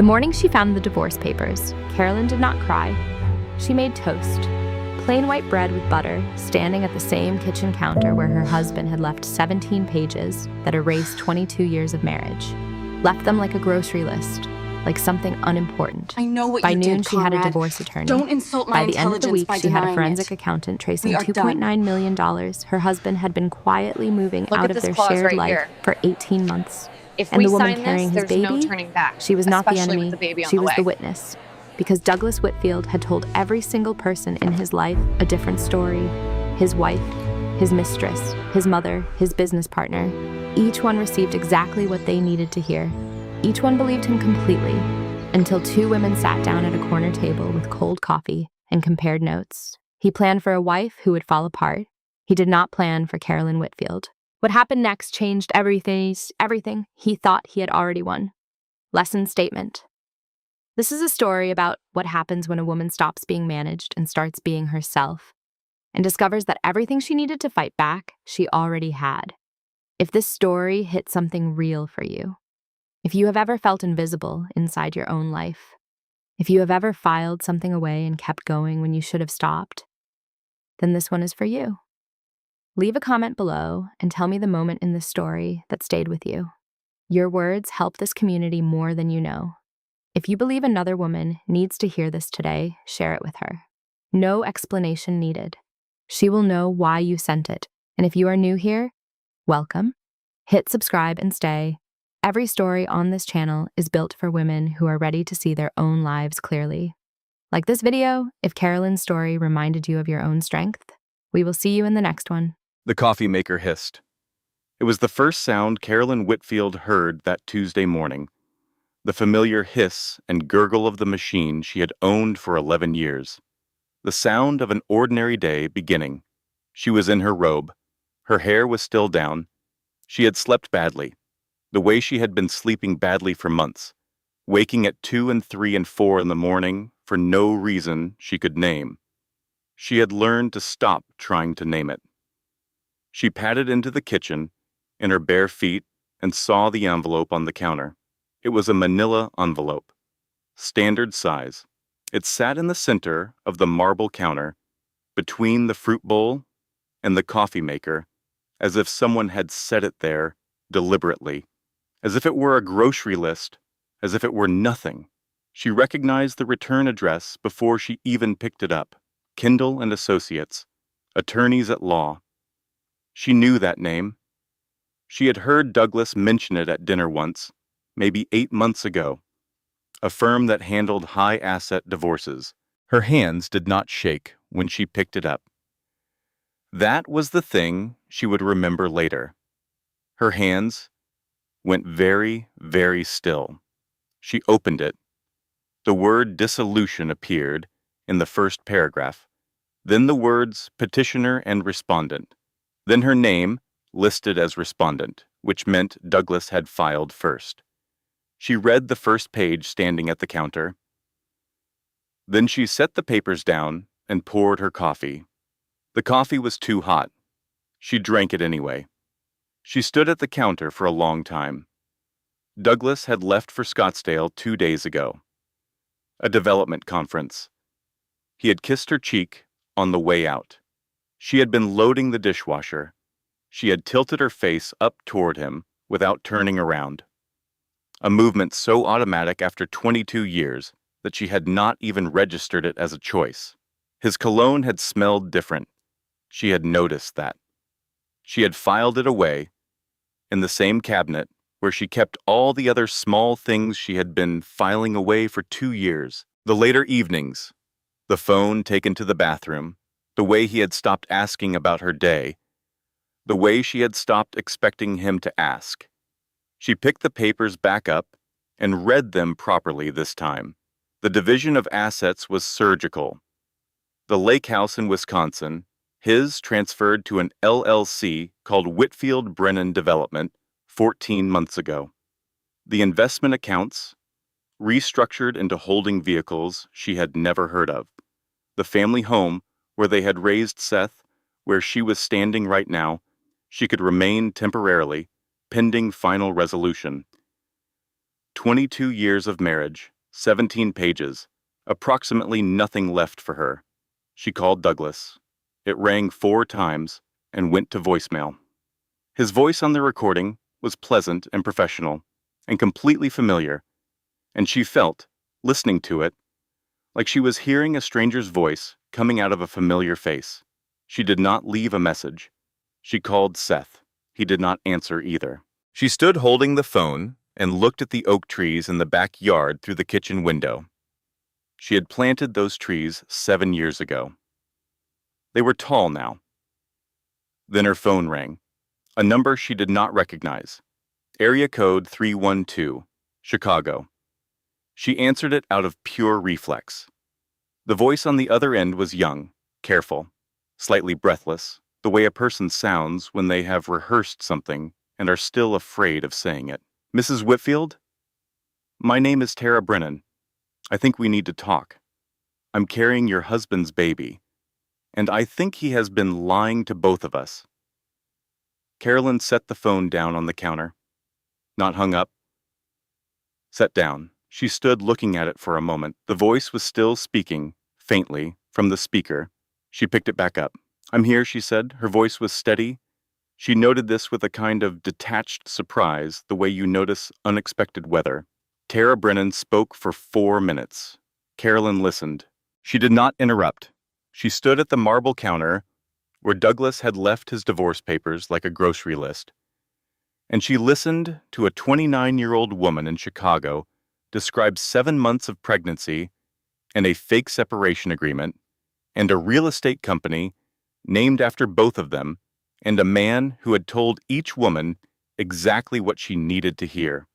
The morning she found the divorce papers, Carolyn did not cry. She made toast, plain white bread with butter, standing at the same kitchen counter where her husband had left 17 pages that erased 22 years of marriage. Left them like a grocery list, like something unimportant. I know what By you noon, did, she had a Conrad. divorce attorney. Don't insult my By the end of the intelligence week, by she had a denying forensic it. accountant tracing We are done. $2.9 million her husband had been quietly moving Look out at of this their clause shared right life here. for 18 months. If And we the woman sign carrying this, his there's no baby, turning back. she was not the especially enemy, with the baby on she the was way. the witness. Because Douglas Whitfield had told every single person in his life a different story. His wife, his mistress, his mother, his business partner. Each one received exactly what they needed to hear. Each one believed him completely, until two women sat down at a corner table with cold coffee and compared notes. He planned for a wife who would fall apart. He did not plan for Carolyn Whitfield. What happened next changed everything he thought he had already won. Lesson statement. This is a story about what happens when a woman stops being managed and starts being herself, and discovers that everything she needed to fight back, she already had. If this story hit something real for you, if you have ever felt invisible inside your own life, if you have ever filed something away and kept going when you should have stopped, then this one is for you. Leave a comment below and tell me the moment in this story that stayed with you. Your words help this community more than you know. If you believe another woman needs to hear this today, share it with her. No explanation needed. She will know why you sent it. And if you are new here, welcome. Hit subscribe and stay. Every story on this channel is built for women who are ready to see their own lives clearly. Like this video, if Carolyn's story reminded you of your own strength, we will see you in the next one. The coffee maker hissed. It was the first sound Carolyn Whitfield heard that Tuesday morning. The familiar hiss and gurgle of the machine she had owned for 11 years. The sound of an ordinary day beginning. She was in her robe. Her hair was still down. She had slept badly, the way she had been sleeping badly for months, waking at 2 and 3 and 4 in the morning for no reason she could name. She had learned to stop trying to name it. She padded into the kitchen in her bare feet and saw the envelope on the counter. It was a manila envelope, standard size. It sat in the center of the marble counter, between the fruit bowl and the coffee maker, as if someone had set it there deliberately, as if it were a grocery list, as if it were nothing. She recognized the return address before she even picked it up. Kindle and Associates, attorneys at law. She knew that name. She had heard Douglas mention it at dinner once, maybe 8 months ago. A firm that handled high-asset divorces. Her hands did not shake when she picked it up. That was the thing she would remember later. Her hands went very, very still. She opened it. The word dissolution appeared in the first paragraph. Then the words petitioner and respondent. Then her name, listed as respondent, which meant Douglas had filed first. She read the first page standing at the counter. Then she set the papers down and poured her coffee. The coffee was too hot. She drank it anyway. She stood at the counter for a long time. Douglas had left for Scottsdale 2 days ago. A development conference. He had kissed her cheek on the way out. She had been loading the dishwasher. She had tilted her face up toward him without turning around. A movement so automatic after 22 years that she had not even registered it as a choice. His cologne had smelled different. She had noticed that. She had filed it away in the same cabinet where she kept all the other small things she had been filing away for 2 years. The later evenings, the phone taken to the bathroom, the way he had stopped asking about her day, the way she had stopped expecting him to ask. She picked the papers back up and read them properly this time. The division of assets was surgical. The lake house in Wisconsin, his transferred to an LLC called Whitfield Brennan Development 14 months ago. The investment accounts, restructured into holding vehicles she had never heard of. The family home where they had raised Seth, where she was standing right now, she could remain temporarily, pending final resolution. 22 years of marriage, 17 pages, approximately nothing left for her. She called Douglas. It rang 4 times and went to voicemail. His voice on the recording was pleasant and professional and completely familiar, and she felt, listening to it, like she was hearing a stranger's voice coming out of a familiar face. She did not leave a message. She called Seth. He did not answer either. She stood holding the phone and looked at the oak trees in the backyard through the kitchen window. She had planted those trees 7 years ago. They were tall now. Then her phone rang. A number she did not recognize. Area code 312, Chicago. She answered it out of pure reflex. The voice on the other end was young, careful, slightly breathless, the way a person sounds when they have rehearsed something and are still afraid of saying it. Mrs. Whitfield? My name is Tara Brennan. I think we need to talk. I'm carrying your husband's baby, and I think he has been lying to both of us. Carolyn set the phone down on the counter. Not hung up. Set down. She stood looking at it for a moment. The voice was still speaking, faintly, from the speaker. She picked it back up. I'm here, she said. Her voice was steady. She noted this with a kind of detached surprise, the way you notice unexpected weather. Tara Brennan spoke for 4 minutes. Carolyn listened. She did not interrupt. She stood at the marble counter where Douglas had left his divorce papers like a grocery list, and she listened to a 29-year-old woman in Chicago describe 7 months of pregnancy and a fake separation agreement and a real estate company named after both of them and a man who had told each woman exactly what she needed to hear.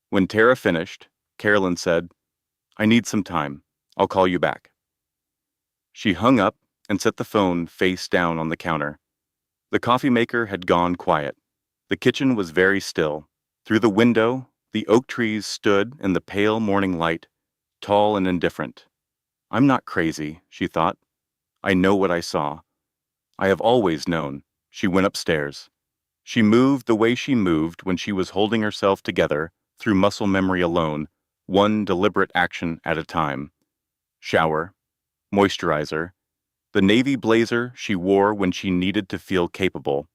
When Tara finished, Carolyn said, I need some time. I'll call you back. She hung up and set the phone face down on the counter. The coffee maker had gone quiet. The kitchen was very still. Through the window, the oak trees stood in the pale morning light, tall and indifferent. I'm not crazy, she thought. I know what I saw. I have always known. She went upstairs. She moved the way she moved when she was holding herself together through muscle memory alone, one deliberate action at a time. Shower, moisturizer, the navy blazer she wore when she needed to feel capable,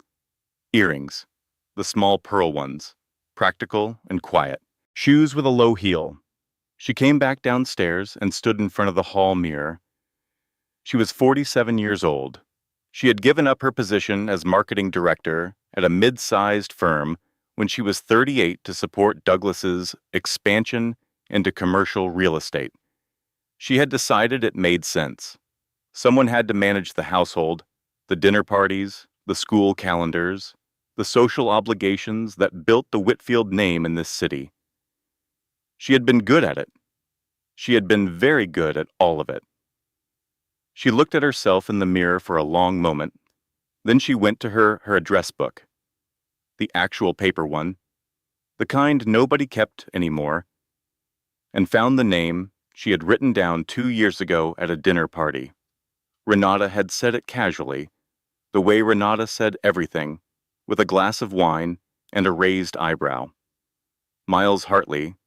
earrings, the small pearl ones, practical and quiet, shoes with a low heel. She came back downstairs and stood in front of the hall mirror. She was 47 years old. She had given up her position as marketing director at a mid-sized firm when she was 38 to support Douglas's expansion into commercial real estate. She had decided it made sense. Someone had to manage the household, the dinner parties, the school calendars, the social obligations that built the Whitfield name in this city. She had been good at it. She had been very good at all of it. She looked at herself in the mirror for a long moment. Then she went to her address book, the actual paper one, the kind nobody kept anymore, and found the name she had written down 2 years ago at a dinner party. Renata had said it casually, the way Renata said everything, with a glass of wine and a raised eyebrow. Miles Hartley,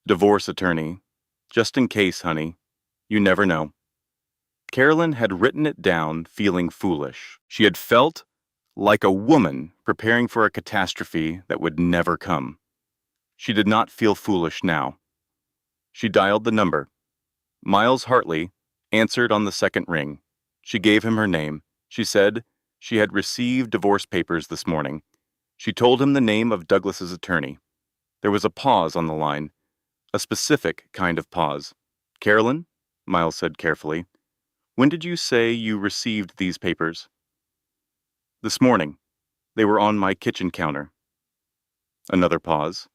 divorce attorney. Just in case, honey. You never know. Carolyn had written it down feeling foolish. She had felt like a woman preparing for a catastrophe that would never come. She did not feel foolish now. She dialed the number. Miles Hartley answered on the second ring. She gave him her name. She said she had received divorce papers this morning. She told him the name of Douglas's attorney. There was a pause on the line, a specific kind of pause. Carolyn, Miles said carefully, when did you say you received these papers? This morning. They were on my kitchen counter. Another pause.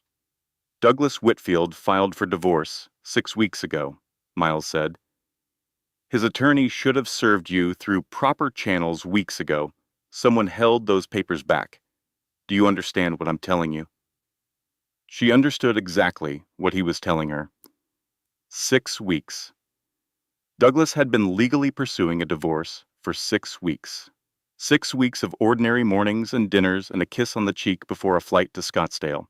Douglas Whitfield filed for divorce 6 weeks ago, Miles said. His attorney should have served you through proper channels weeks ago. Someone held those papers back. Do you understand what I'm telling you? She understood exactly what he was telling her. 6 weeks. Douglas had been legally pursuing a divorce for 6 weeks. 6 weeks of ordinary mornings and dinners and a kiss on the cheek before a flight to Scottsdale.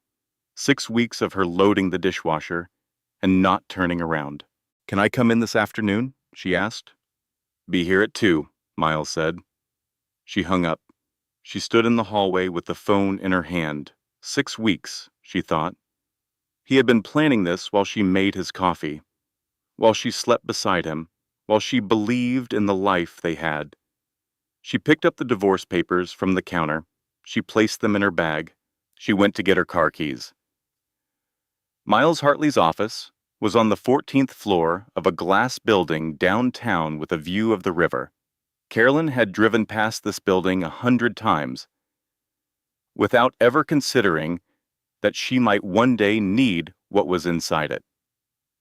6 weeks of her loading the dishwasher and not turning around. "Can I come in this afternoon?" she asked. "Be here at 2, Miles said. She hung up. She stood in the hallway with the phone in her hand. 6 weeks, she thought. He had been planning this while she made his coffee, while she slept beside him, while she believed in the life they had. She picked up the divorce papers from the counter. She placed them in her bag. She went to get her car keys. Miles Hartley's office was on the 14th floor of a glass building downtown with a view of the river. Carolyn had driven past this building 100 times, without ever considering that she might one day need what was inside it.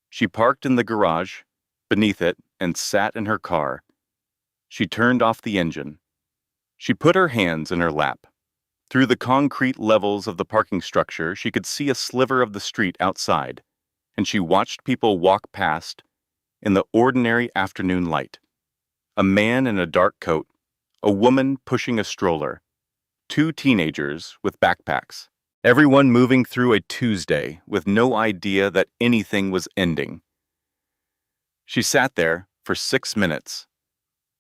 She parked in the garage, beneath it, and sat in her car. She turned off the engine. She put her hands in her lap. Through the concrete levels of the parking structure, she could see a sliver of the street outside, and she watched people walk past in the ordinary afternoon light. A man in a dark coat, a woman pushing a stroller, 2 teenagers with backpacks. Everyone moving through a Tuesday with no idea that anything was ending. She sat there for 6 minutes.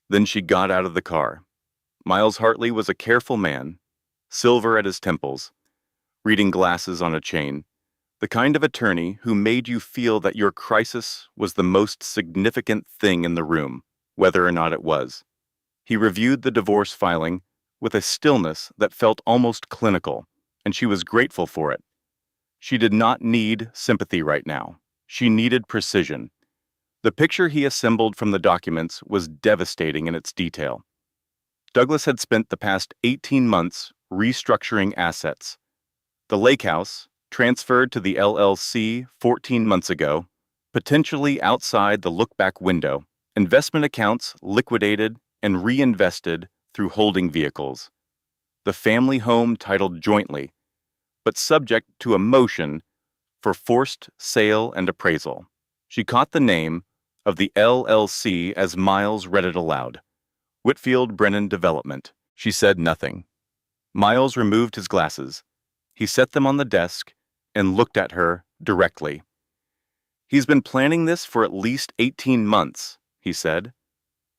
Then she got out of the car. Miles Hartley was a careful man, silver at his temples, reading glasses on a chain, the kind of attorney who made you feel that your crisis was the most significant thing in the room, whether or not it was. He reviewed the divorce filing with a stillness that felt almost clinical, and she was grateful for it. She did not need sympathy right now. She needed precision. The picture he assembled from the documents was devastating in its detail. Douglas had spent the past 18 months restructuring assets. The lake house, transferred to the LLC 14 months ago, potentially outside the look-back window, investment accounts liquidated and reinvested through holding vehicles. The family home titled jointly, but subject to a motion for forced sale and appraisal. She caught the name of the LLC as Miles read it aloud. Whitfield Brennan Development. She said nothing. Miles removed his glasses. He set them on the desk and looked at her directly. "He's been planning this for at least 18 months, he said.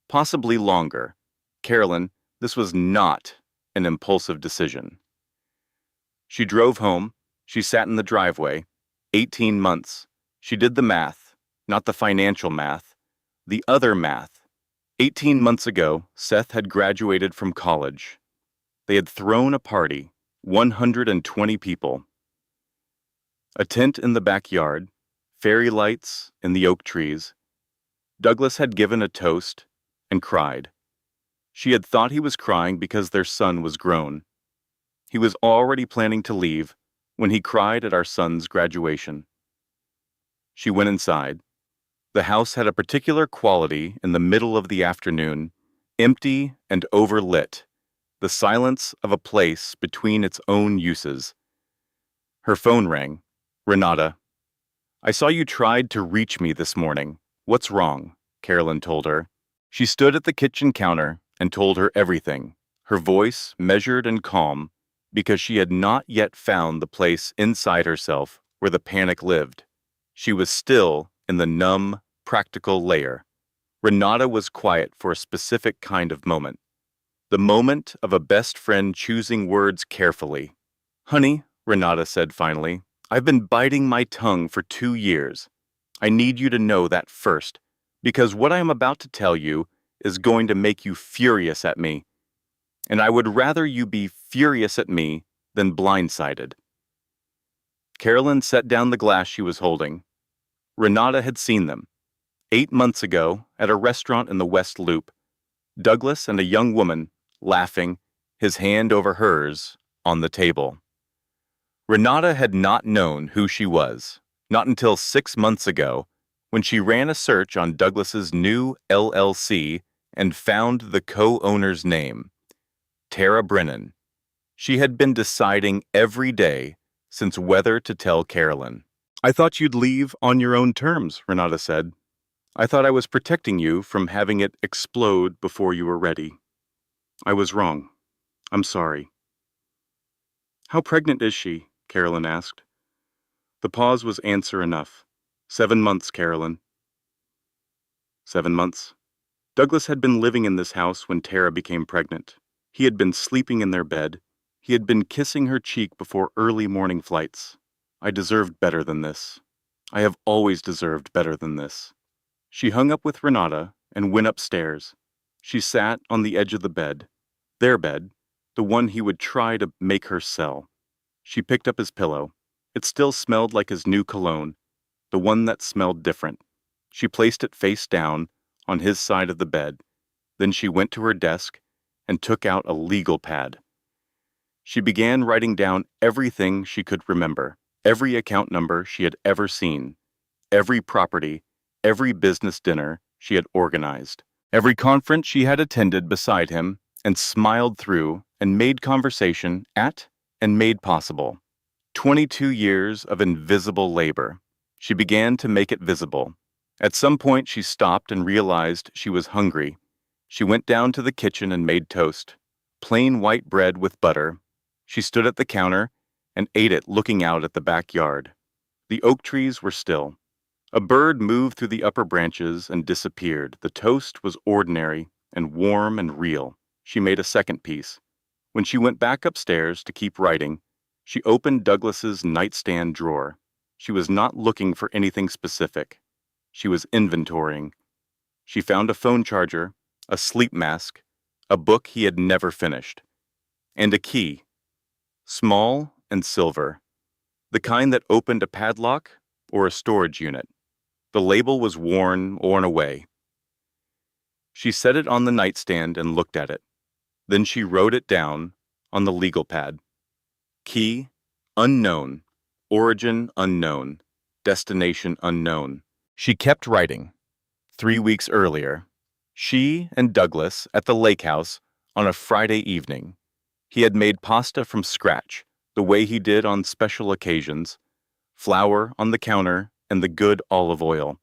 Possibly longer. Carolyn, this was not an impulsive decision." She drove home. She sat in the driveway. 18 months. She did the math, not the financial math, the other math. 18 months ago, Seth had graduated from college. They had thrown a party, 120 people. A tent in the backyard, fairy lights in the oak trees. Douglas had given a toast and cried. She had thought he was crying because their son was grown. He was already planning to leave when he cried at our son's graduation. She went inside. The house had a particular quality in the middle of the afternoon, empty and overlit, the silence of a place between its own uses. Her phone rang. "Renata, I saw you tried to reach me this morning. What's wrong?" Carolyn told her. She stood at the kitchen counter and told her everything, her voice measured and calm, because she had not yet found the place inside herself where the panic lived. She was still in the numb, practical layer. Renata was quiet for a specific kind of moment. The moment of a best friend choosing words carefully. "Honey," Renata said finally, "I've been biting my tongue for 2 years. I need you to know that first, because what I am about to tell you is going to make you furious at me. And I would rather you be furious at me than blindsided." Carolyn set down the glass she was holding. Renata had seen them. 8 months ago, at a restaurant in the West Loop, Douglas and a young woman, laughing, his hand over hers, on the table. Renata had not known who she was, not until 6 months ago, when she ran a search on Douglas's new LLC and found the co-owner's name, Tara Brennan. She had been deciding every day since whether to tell Carolyn. "I thought you'd leave on your own terms," Renata said. "I thought I was protecting you from having it explode before you were ready. I was wrong. I'm sorry." "How pregnant is she?" Carolyn asked. The pause was answer enough. 7 months, Carolyn. 7 months. Douglas had been living in this house when Tara became pregnant. He had been sleeping in their bed. He had been kissing her cheek before early morning flights. I deserved better than this. I have always deserved better than this. She hung up with Renata and went upstairs. She sat on the edge of the bed, their bed, the one he would try to make her sell. She picked up his pillow. It still smelled like his new cologne, the one that smelled different. She placed it face down on his side of the bed. Then she went to her desk and took out a legal pad. She began writing down everything she could remember, every account number she had ever seen, every property, every business dinner she had organized, every conference she had attended beside him and smiled through and made conversation at and made possible. 22 years of invisible labor. She began to make it visible. At some point she stopped and realized she was hungry. She went down to the kitchen and made toast, plain white bread with butter. She stood at the counter and ate it looking out at the backyard. The oak trees were still. A bird moved through the upper branches and disappeared. The toast was ordinary and warm and real. She made a second piece. When she went back upstairs to keep writing, she opened Douglas's nightstand drawer. She was not looking for anything specific. She was inventorying. She found a phone charger, a sleep mask, a book he had never finished, and a key, small and silver, the kind that opened a padlock or a storage unit. The label was worn away. She set it on the nightstand and looked at it. Then she wrote it down on the legal pad. Key, unknown. Origin, unknown. Destination, unknown. She kept writing. 3 weeks earlier, she and Douglas at the lake house on a Friday evening. He had made pasta from scratch, the way he did on special occasions, flour on the counter and the good olive oil.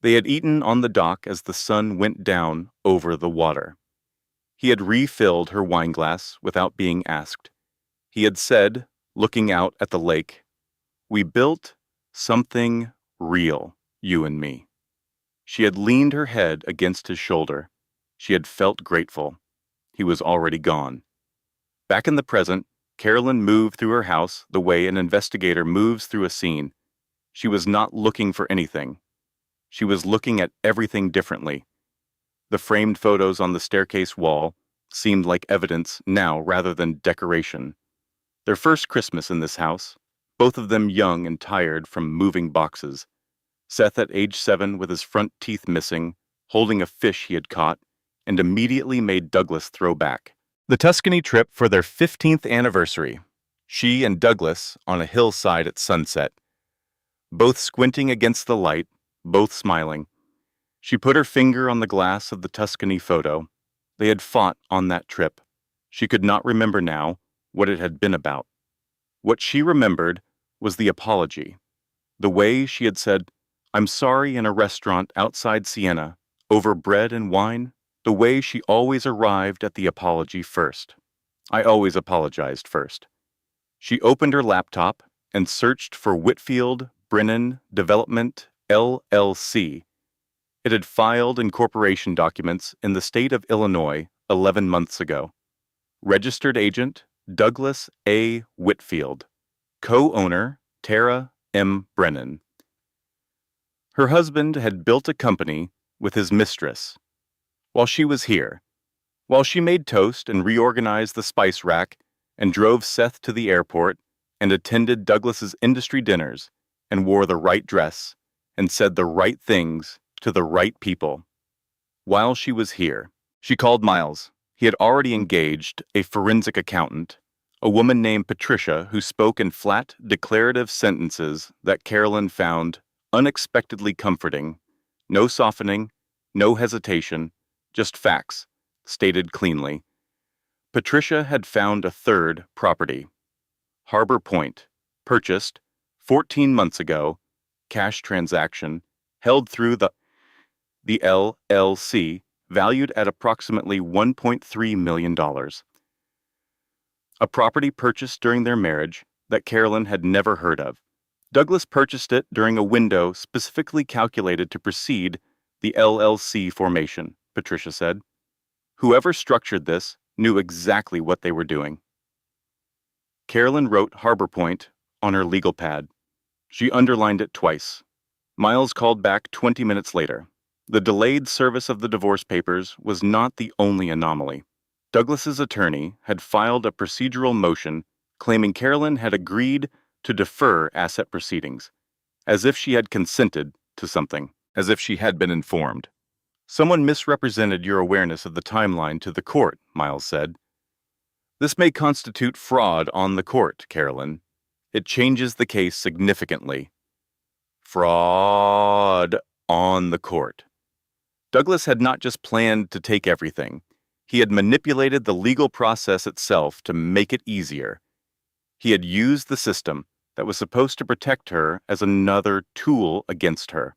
They had eaten on the dock as the sun went down over the water. He had refilled her wineglass without being asked. He had said, looking out at the lake, "We built something real, you and me." She had leaned her head against his shoulder. She had felt grateful. He was already gone. Back in the present, Carolyn moved through her house the way an investigator moves through a scene. She was not looking for anything. She was looking at everything differently. The framed photos on the staircase wall seemed like evidence now rather than decoration. Their first Christmas in this house, both of them young and tired from moving boxes. Seth at age 7 with his front teeth missing, holding a fish he had caught, and immediately made Douglas throw back. The Tuscany trip for their 15th anniversary. She and Douglas on a hillside at sunset. Both squinting against the light, both smiling. She put her finger on the glass of the Tuscany photo. They had fought on that trip. She could not remember now what it had been about. What she remembered was the apology. The way she had said, "I'm sorry," in a restaurant outside Siena, over bread and wine. The way she always arrived at the apology first. I always apologized first. She opened her laptop and searched for Whitfield Brennan Development, LLC. It had filed incorporation documents in the state of Illinois 11 months ago. Registered agent, Douglas A. Whitfield. Co-owner, Tara M. Brennan. Her husband had built a company with his mistress. While she was here, while she made toast and reorganized the spice rack and drove Seth to the airport and attended Douglas's industry dinners and wore the right dress and said the right things to the right people. While she was here, she called Miles. He had already engaged a forensic accountant, a woman named Patricia who spoke in flat, declarative sentences that Carolyn found unexpectedly comforting. No softening, no hesitation, just facts, stated cleanly. Patricia had found a third property. Harbor Point, purchased 14 months ago, cash transaction, held through the LLC, valued at approximately $1.3 million. A property purchased during their marriage that Carolyn had never heard of. Douglas purchased it during a window specifically calculated to precede the LLC formation, Patricia said. Whoever structured this knew exactly what they were doing. Carolyn wrote Harbor Point on her legal pad. She underlined it twice. Miles called back 20 minutes later. The delayed service of the divorce papers was not the only anomaly. Douglas's attorney had filed a procedural motion claiming Carolyn had agreed to defer asset proceedings, as if she had consented to something, as if she had been informed. Someone misrepresented your awareness of the timeline to the court, Miles said. This may constitute fraud on the court, Carolyn. It changes the case significantly. Fraud on the court. Douglas had not just planned to take everything. He had manipulated the legal process itself to make it easier. He had used the system that was supposed to protect her as another tool against her.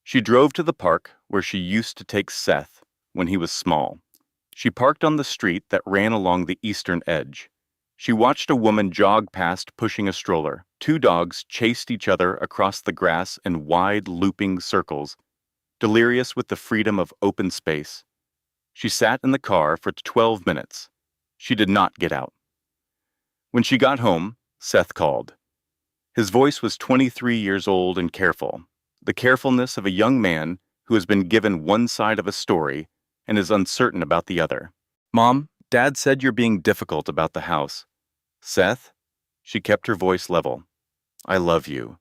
She drove to the park where she used to take Seth when he was small. She parked on the street that ran along the eastern edge. She watched a woman jog past pushing a stroller. Two dogs chased each other across the grass in wide, looping circles, delirious with the freedom of open space. She sat in the car for 12 minutes. She did not get out. When she got home, Seth called. His voice was 23 years old and careful, the carefulness of a young man who has been given one side of a story and is uncertain about the other. Mom, Dad said you're being difficult about the house. Seth? She kept her voice level. I love you.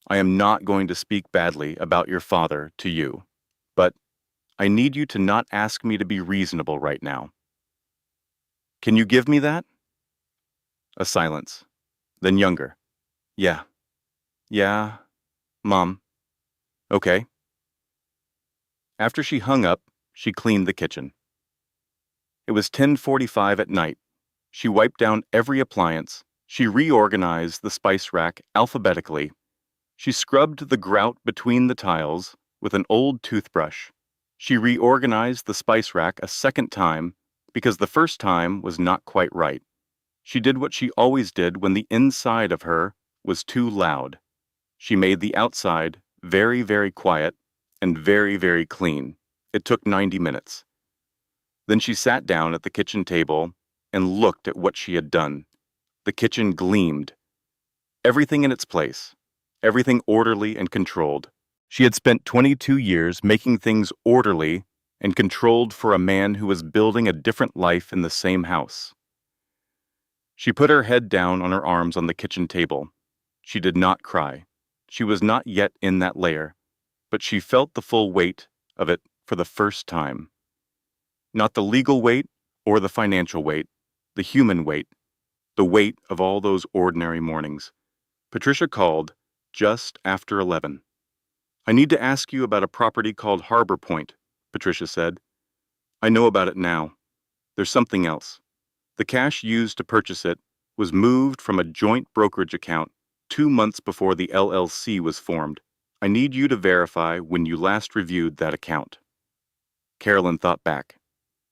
I am not going to speak badly about your father to you, but I need you to not ask me to be reasonable right now. Can you give me that? A silence. Then younger. Yeah. Yeah, Mom. Okay. After she hung up, she cleaned the kitchen. It was 10:45 at night. She wiped down every appliance. She reorganized the spice rack alphabetically. She scrubbed the grout between the tiles with an old toothbrush. She reorganized the spice rack a second time because the first time was not quite right. She did what she always did when the inside of her was too loud. She made the outside very, very quiet and very, very clean. It took 90 minutes. Then she sat down at the kitchen table and looked at what she had done. The kitchen gleamed. Everything in its place. Everything orderly and controlled. She had spent 22 years making things orderly and controlled for a man who was building a different life in the same house. She put her head down on her arms on the kitchen table. She did not cry. She was not yet in that layer, but she felt the full weight of it for the first time. Not the legal weight or the financial weight, the human weight, the weight of all those ordinary mornings. Patricia called just after 11. I need to ask you about a property called Harbor Point, Patricia said. I know about it now. There's something else. The cash used to purchase it was moved from a joint brokerage account 2 months before the LLC was formed. I need you to verify when you last reviewed that account. Carolyn thought back.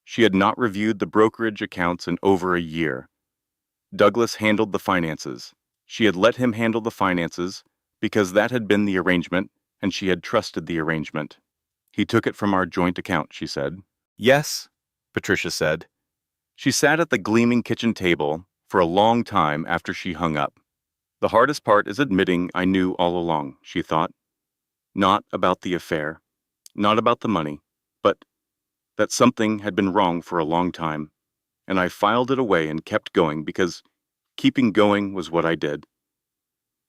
She had not reviewed the brokerage accounts in over a year. Douglas handled the finances. She had let him handle the finances because that had been the arrangement and she had trusted the arrangement. He took it from our joint account, she said. Yes, Patricia said. She sat at the gleaming kitchen table for a long time after she hung up. The hardest part is admitting I knew all along, she thought. Not about the affair, not about the money, but that something had been wrong for a long time, and I filed it away and kept going because keeping going was what I did.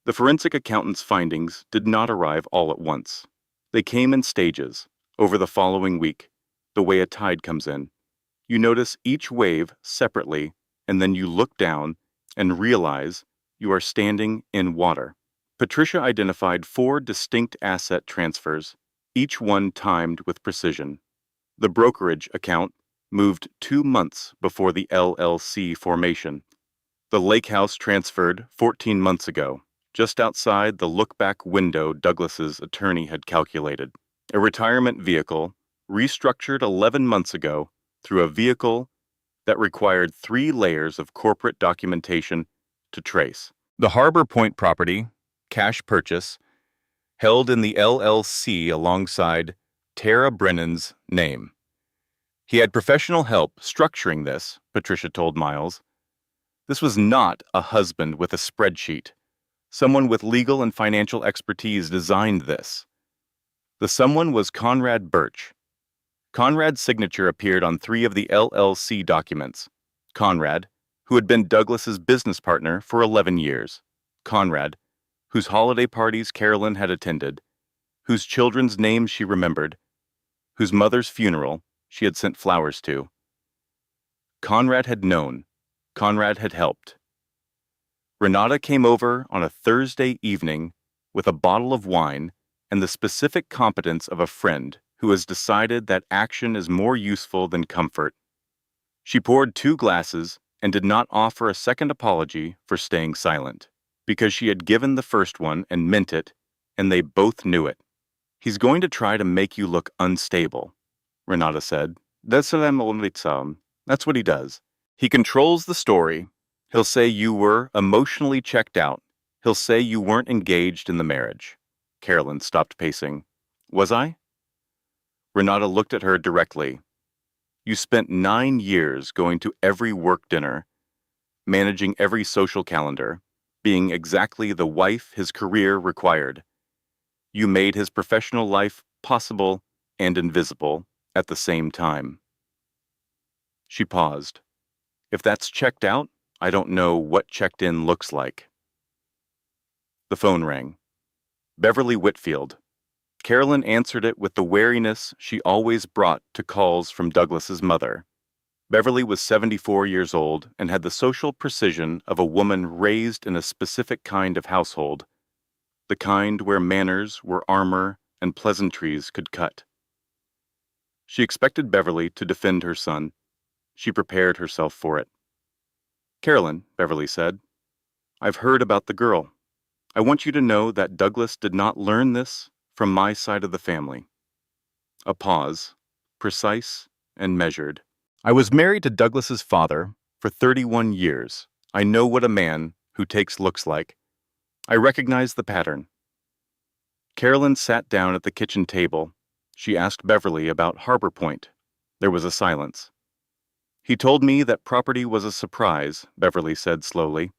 The forensic accountant's findings did not arrive all at once. They came in stages, over the following week, the way a tide comes in. You notice each wave separately, and then you look down and realize you are standing in water. Patricia identified 4 distinct asset transfers, each one timed with precision. The brokerage account moved 2 months before the LLC formation. The lake house transferred 14 months ago, just outside the look-back window Douglas's attorney had calculated. A retirement vehicle restructured 11 months ago through a vehicle that required 3 layers of corporate documentation to trace. The Harbor Point property, cash purchase, held in the LLC alongside Tara Brennan's name. He had professional help structuring this, Patricia told Miles. This was not a husband with a spreadsheet. Someone with legal and financial expertise designed this. The someone was Conrad Birch. Conrad's signature appeared on 3 of the LLC documents. Conrad, who had been Douglas's business partner for 11 years. Conrad, whose holiday parties Carolyn had attended, whose children's names she remembered, whose mother's funeral she had sent flowers to. Conrad had known. Conrad had helped. Renata came over on a Thursday evening with a bottle of wine and the specific competence of a friend who has decided that action is more useful than comfort. She poured 2 glasses and did not offer a second apology for staying silent, because she had given the first one and meant it, and they both knew it. He's going to try to make you look unstable, Renata said. That's what he does. He controls the story. He'll say you were emotionally checked out. He'll say you weren't engaged in the marriage. Carolyn stopped pacing. Was I? Renata looked at her directly. You spent 9 years going to every work dinner, managing every social calendar, being exactly the wife his career required. You made his professional life possible and invisible at the same time. She paused. If that's checked out, I don't know what checked in looks like. The phone rang. Beverly Whitfield. Carolyn answered it with the wariness she always brought to calls from Douglas's mother. Beverly was 74 years old and had the social precision of a woman raised in a specific kind of household, the kind where manners were armor and pleasantries could cut. She expected Beverly to defend her son. She prepared herself for it. Carolyn, Beverly said, I've heard about the girl. I want you to know that Douglas did not learn this from my side of the family. A pause, precise and measured. I was married to Douglas's father for 31 years. I know what a man who takes looks like. I recognize the pattern. Carolyn sat down at the kitchen table. She asked Beverly about Harbor Point. There was a silence. He told me that property was a surprise, Beverly said slowly.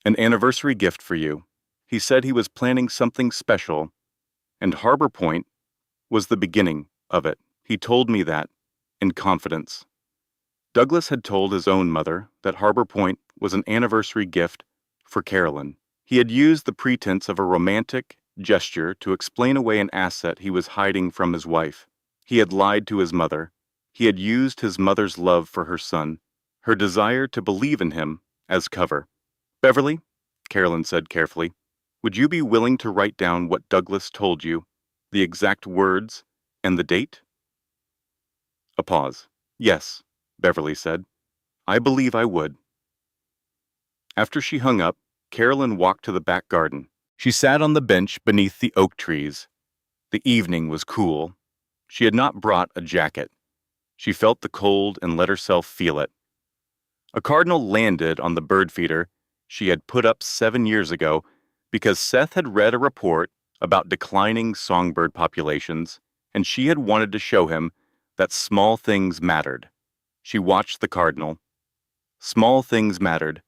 An anniversary gift for you. He said he was planning something special, and Harbor Point was the beginning of it. He told me that, in confidence. Douglas had told his own mother that Harbor Point was an anniversary gift for Carolyn. He had used the pretense of a romantic gesture to explain away an asset he was hiding from his wife. He had lied to his mother. He had used his mother's love for her son, her desire to believe in him, as cover. Beverly, Carolyn said carefully, would you be willing to write down what Douglas told you, the exact words, and the date? A pause. Yes, Beverly said. I believe I would. After she hung up, Carolyn walked to the back garden. She sat on the bench beneath the oak trees. The evening was cool. She had not brought a jacket. She felt the cold and let herself feel it. A cardinal landed on the bird feeder she had put up 7 years ago because Seth had read a report about declining songbird populations, and she had wanted to show him that small things mattered. She watched the cardinal. Small things mattered.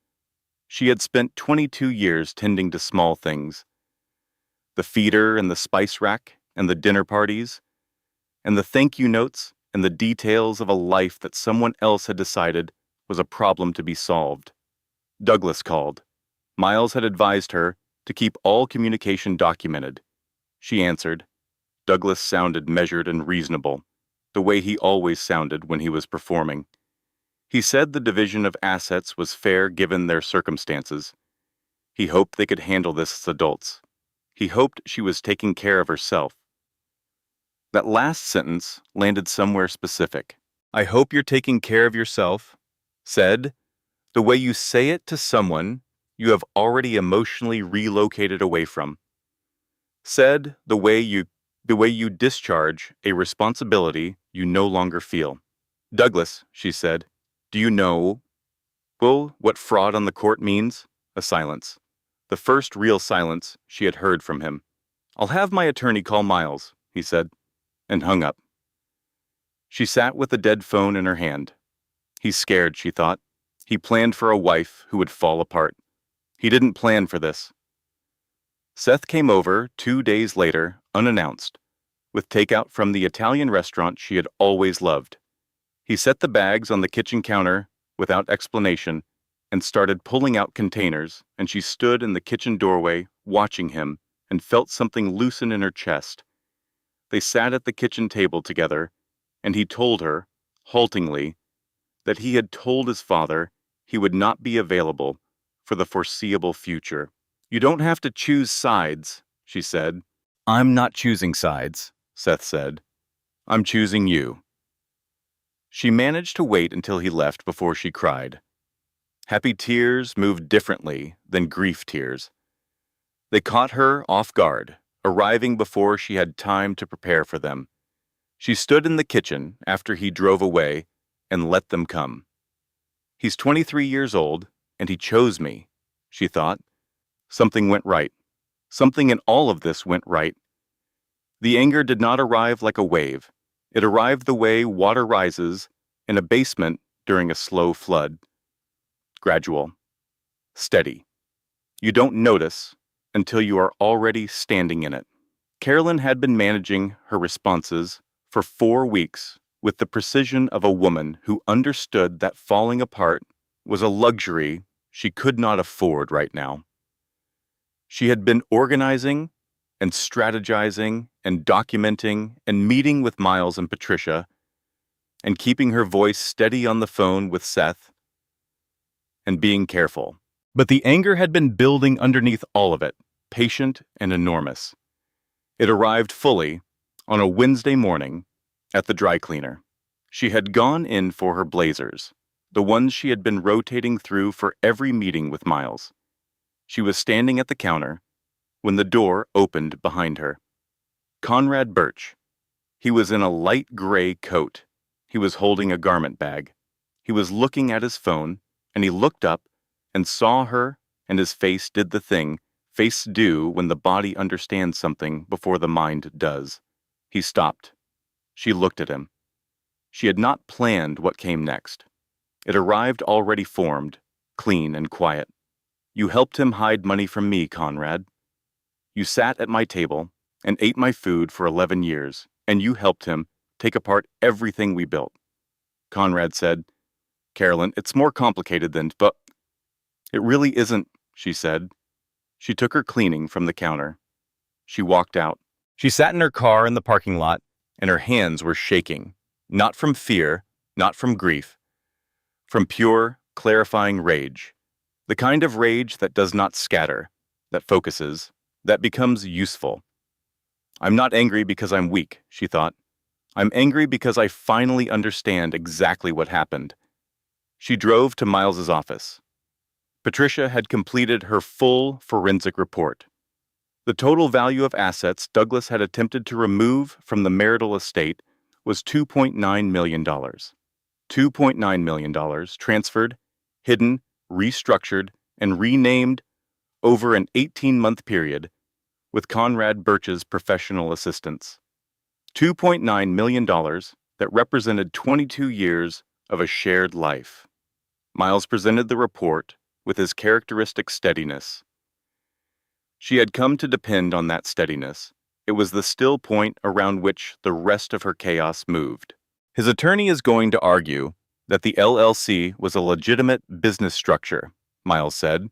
She had spent 22 years tending to small things. The feeder and the spice rack and the dinner parties and the thank you notes and the details of a life that someone else had decided was a problem to be solved. Douglas called. Miles had advised her to keep all communication documented. She answered. Douglas sounded measured and reasonable, the way he always sounded when he was performing. He said the division of assets was fair given their circumstances. He hoped they could handle this as adults. He hoped she was taking care of herself. That last sentence landed somewhere specific. I hope you're taking care of yourself, said, the way you say it to someone you have already emotionally relocated away from. Said the way you discharge a responsibility you no longer feel. Douglas, she said, do you know, well, what fraud on the court means? A silence. The first real silence she had heard from him. "I'll have my attorney call Miles," he said, and hung up. She sat with the dead phone in her hand. He's scared, she thought. He planned for a wife who would fall apart. He didn't plan for this. Seth came over 2 days later, unannounced, with takeout from the Italian restaurant she had always loved. He set the bags on the kitchen counter without explanation and started pulling out containers, and she stood in the kitchen doorway watching him and felt something loosen in her chest. They sat at the kitchen table together, and he told her, haltingly, that he had told his father he would not be available for the foreseeable future. "You don't have to choose sides," she said. "I'm not choosing sides," Seth said. "I'm choosing you." She managed to wait until he left before she cried. Happy tears moved differently than grief tears. They caught her off guard, arriving before she had time to prepare for them. She stood in the kitchen after he drove away and let them come. "He's 23 years old, and he chose me," she thought. Something went right. Something in all of this went right. The anger did not arrive like a wave. It arrived the way water rises in a basement during a slow flood. Gradual. Steady. You don't notice until you are already standing in it. Carolyn had been managing her responses for 4 weeks with the precision of a woman who understood that falling apart was a luxury she could not afford right now. She had been organizing and strategizing and documenting and meeting with Miles and Patricia and keeping her voice steady on the phone with Seth and being careful. But the anger had been building underneath all of it, patient and enormous. It arrived fully on a Wednesday morning at the dry cleaner. She had gone in for her blazers, the ones she had been rotating through for every meeting with Miles. She was standing at the counter when the door opened behind her. Conrad Birch. He was in a light gray coat. He was holding a garment bag. He was looking at his phone, and he looked up and saw her, and his face did the thing face do when the body understands something before the mind does. He stopped. She looked at him. She had not planned what came next. It arrived already formed, clean and quiet. "You helped him hide money from me, Conrad. You sat at my table and ate my food for 11 years, and you helped him take apart everything we built." Conrad said, "Carolyn, it's more complicated than, but..." "It really isn't," she said. She took her cleaning from the counter. She walked out. She sat in her car in the parking lot, and her hands were shaking, not from fear, not from grief, from pure, clarifying rage. The kind of rage that does not scatter, that focuses, that becomes useful. "I'm not angry because I'm weak," she thought. "I'm angry because I finally understand exactly what happened." She drove to Miles's office. Patricia had completed her full forensic report. The total value of assets Douglas had attempted to remove from the marital estate was $2.9 million. $2.9 million transferred, hidden, restructured, and renamed over an 18-month period with Conrad Birch's professional assistance. $2.9 million that represented 22 years of a shared life. Miles presented the report with his characteristic steadiness. She had come to depend on that steadiness. It was the still point around which the rest of her chaos moved. "His attorney is going to argue that the LLC was a legitimate business structure," Miles said.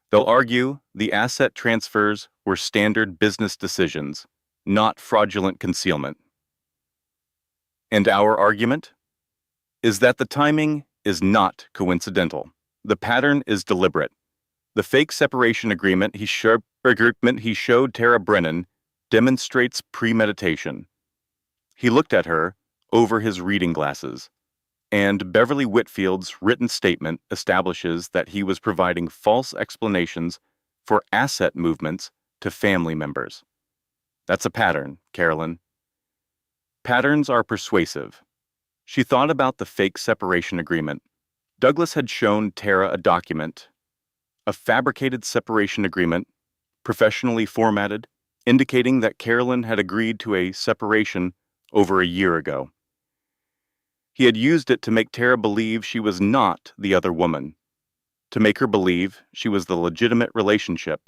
"They'll argue the asset transfers were standard business decisions, not fraudulent concealment. And our argument is that the timing is not coincidental. The pattern is deliberate. The fake separation agreement he showed Tara Brennan demonstrates premeditation." He looked at her over his reading glasses, and Beverly Whitfield's written statement establishes that he was providing false explanations for asset movements to family members. "That's a pattern, Carolyn. Patterns are persuasive." She thought about the fake separation agreement. Douglas had shown Tara a document A fabricated separation agreement, professionally formatted, indicating that Carolyn had agreed to a separation over a year ago. He had used it to make Tara believe she was not the other woman, to make her believe she was the legitimate relationship.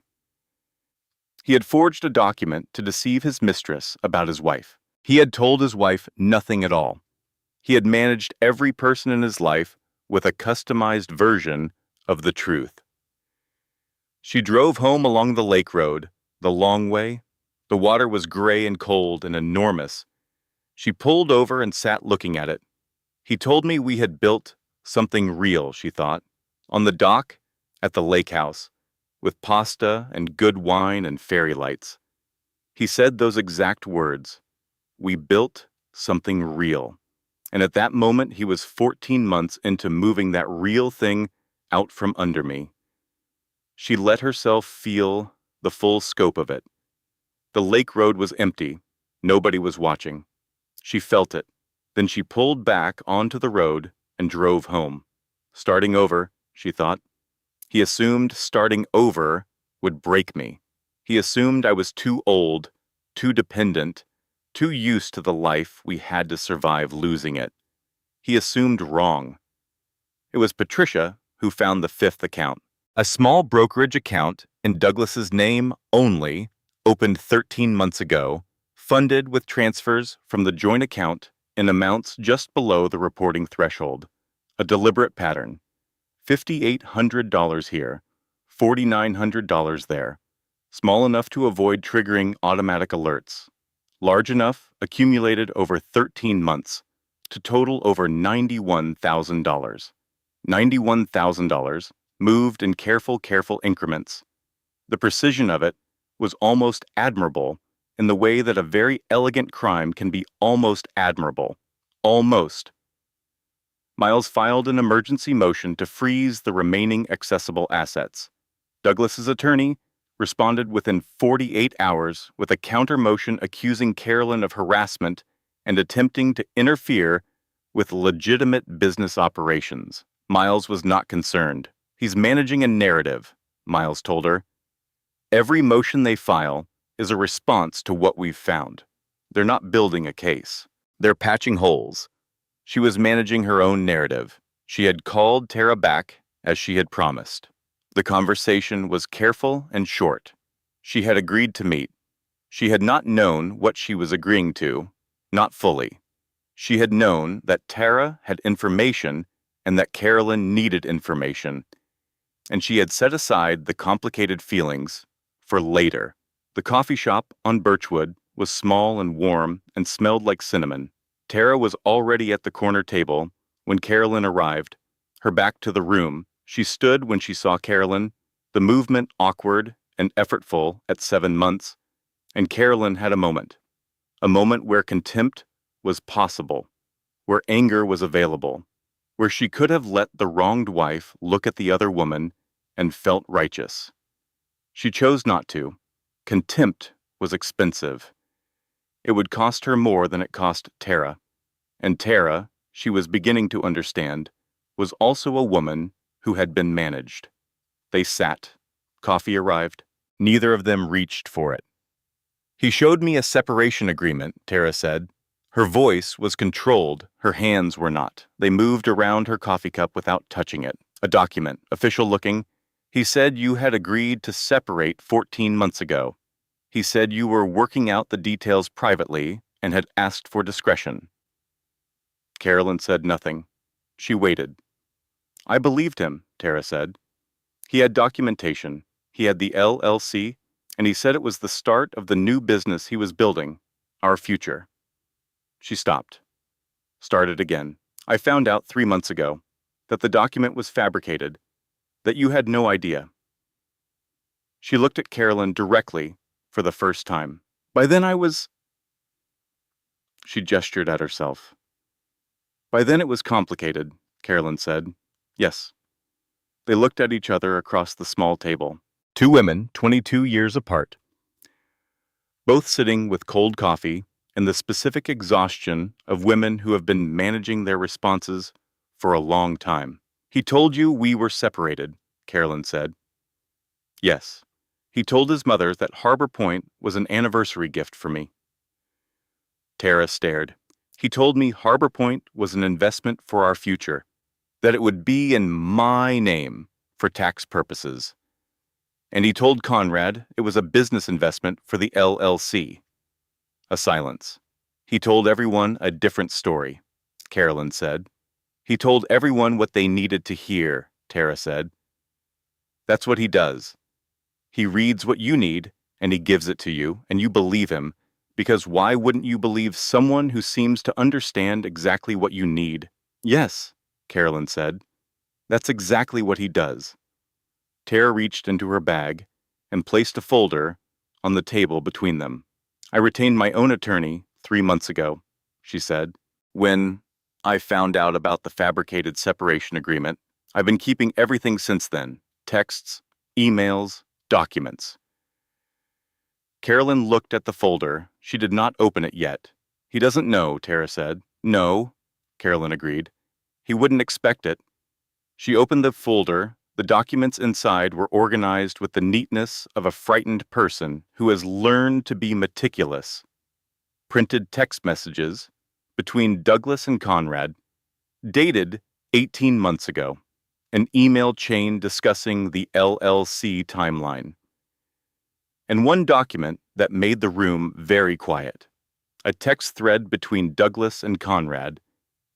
He had forged a document to deceive his mistress about his wife. He had told his wife nothing at all. He had managed every person in his life with a customized version of the truth. She drove home along the lake road, the long way. The water was gray and cold and enormous. She pulled over and sat looking at it. He told me we had built something real, she thought, on the dock at the lake house, with pasta and good wine and fairy lights. He said those exact words. We built something real. And at that moment, he was 14 months into moving that real thing out from under me. She let herself feel the full scope of it. The lake road was empty. Nobody was watching. She felt it. Then she pulled back onto the road and drove home. Starting over, she thought. He assumed starting over would break me. He assumed I was too old, too dependent, too used to the life we had to survive losing it. He assumed wrong. It was Patricia who found the fifth account. A small brokerage account in Douglas's name only, opened 13 months ago, funded with transfers from the joint account in amounts just below the reporting threshold. A deliberate pattern. $5,800 here, $4,900 there. Small enough to avoid triggering automatic alerts. Large enough, accumulated over 13 months, to total over $91,000. $91,000, moved in careful increments. The precision of it was almost admirable in the way that a very elegant crime can be almost admirable. Almost. Miles filed an emergency motion to freeze the remaining accessible assets. Douglas's attorney responded within 48 hours with a counter motion accusing Carolyn of harassment and attempting to interfere with legitimate business operations. Miles was not concerned. He's managing a narrative, Miles told her. Every motion they file is a response to what we've found. They're not building a case. They're patching holes. She was managing her own narrative. She had called Tara back as she had promised. The conversation was careful and short. She had agreed to meet. She had not known what she was agreeing to, not fully. She had known that Tara had information and that Carolyn needed information, and she had set aside the complicated feelings for later. The coffee shop on Birchwood was small and warm and smelled like cinnamon. Tara was already at the corner table when Carolyn arrived, her back to the room. She stood when she saw Carolyn, the movement awkward and effortful at 7 months, and Carolyn had a moment where contempt was possible, where anger was available, where she could have let the wronged wife look at the other woman and felt righteous. She chose not to. Contempt was expensive. It would cost her more than it cost Tara. And Tara, she was beginning to understand, was also a woman who had been managed. They sat. Coffee arrived. Neither of them reached for it. He showed me a separation agreement, Tara said. Her voice was controlled, her hands were not. They moved around her coffee cup without touching it. A document, official looking. He said you had agreed to separate 14 months ago. He said you were working out the details privately and had asked for discretion. Carolyn said nothing. She waited. I believed him, Tara said. He had documentation. He had the LLC, and he said it was the start of the new business he was building, our future. She stopped. Started again. I found out 3 months ago that the document was fabricated, that you had no idea. She looked at Carolyn directly for the first time. By then I was... She gestured at herself. By then it was complicated, Carolyn said. Yes. They looked at each other across the small table. 2 women, 22 years apart, both sitting with cold coffee and the specific exhaustion of women who have been managing their responses for a long time. He told you we were separated, Carolyn said. Yes. He told his mother that Harbor Point was an anniversary gift for me. Tara stared. He told me Harbor Point was an investment for our future, that it would be in my name for tax purposes. And he told Conrad it was a business investment for the LLC. A silence. He told everyone a different story, Carolyn said. He told everyone what they needed to hear, Tara said. That's what he does. He reads what you need, and he gives it to you, and you believe him, because why wouldn't you believe someone who seems to understand exactly what you need? Yes, Carolyn said. That's exactly what he does. Tara reached into her bag and placed a folder on the table between them. I retained my own attorney 3 months ago, she said. When I found out about the fabricated separation agreement, I've been keeping everything since then. Texts, emails, documents. Carolyn looked at the folder. She did not open it yet. He doesn't know, Tara said. No, Carolyn agreed. He wouldn't expect it. She opened the folder. The documents inside were organized with the neatness of a frightened person who has learned to be meticulous. Printed text messages between Douglas and Conrad, dated 18 months ago. An email chain discussing the LLC timeline. And one document that made the room very quiet. A text thread between Douglas and Conrad,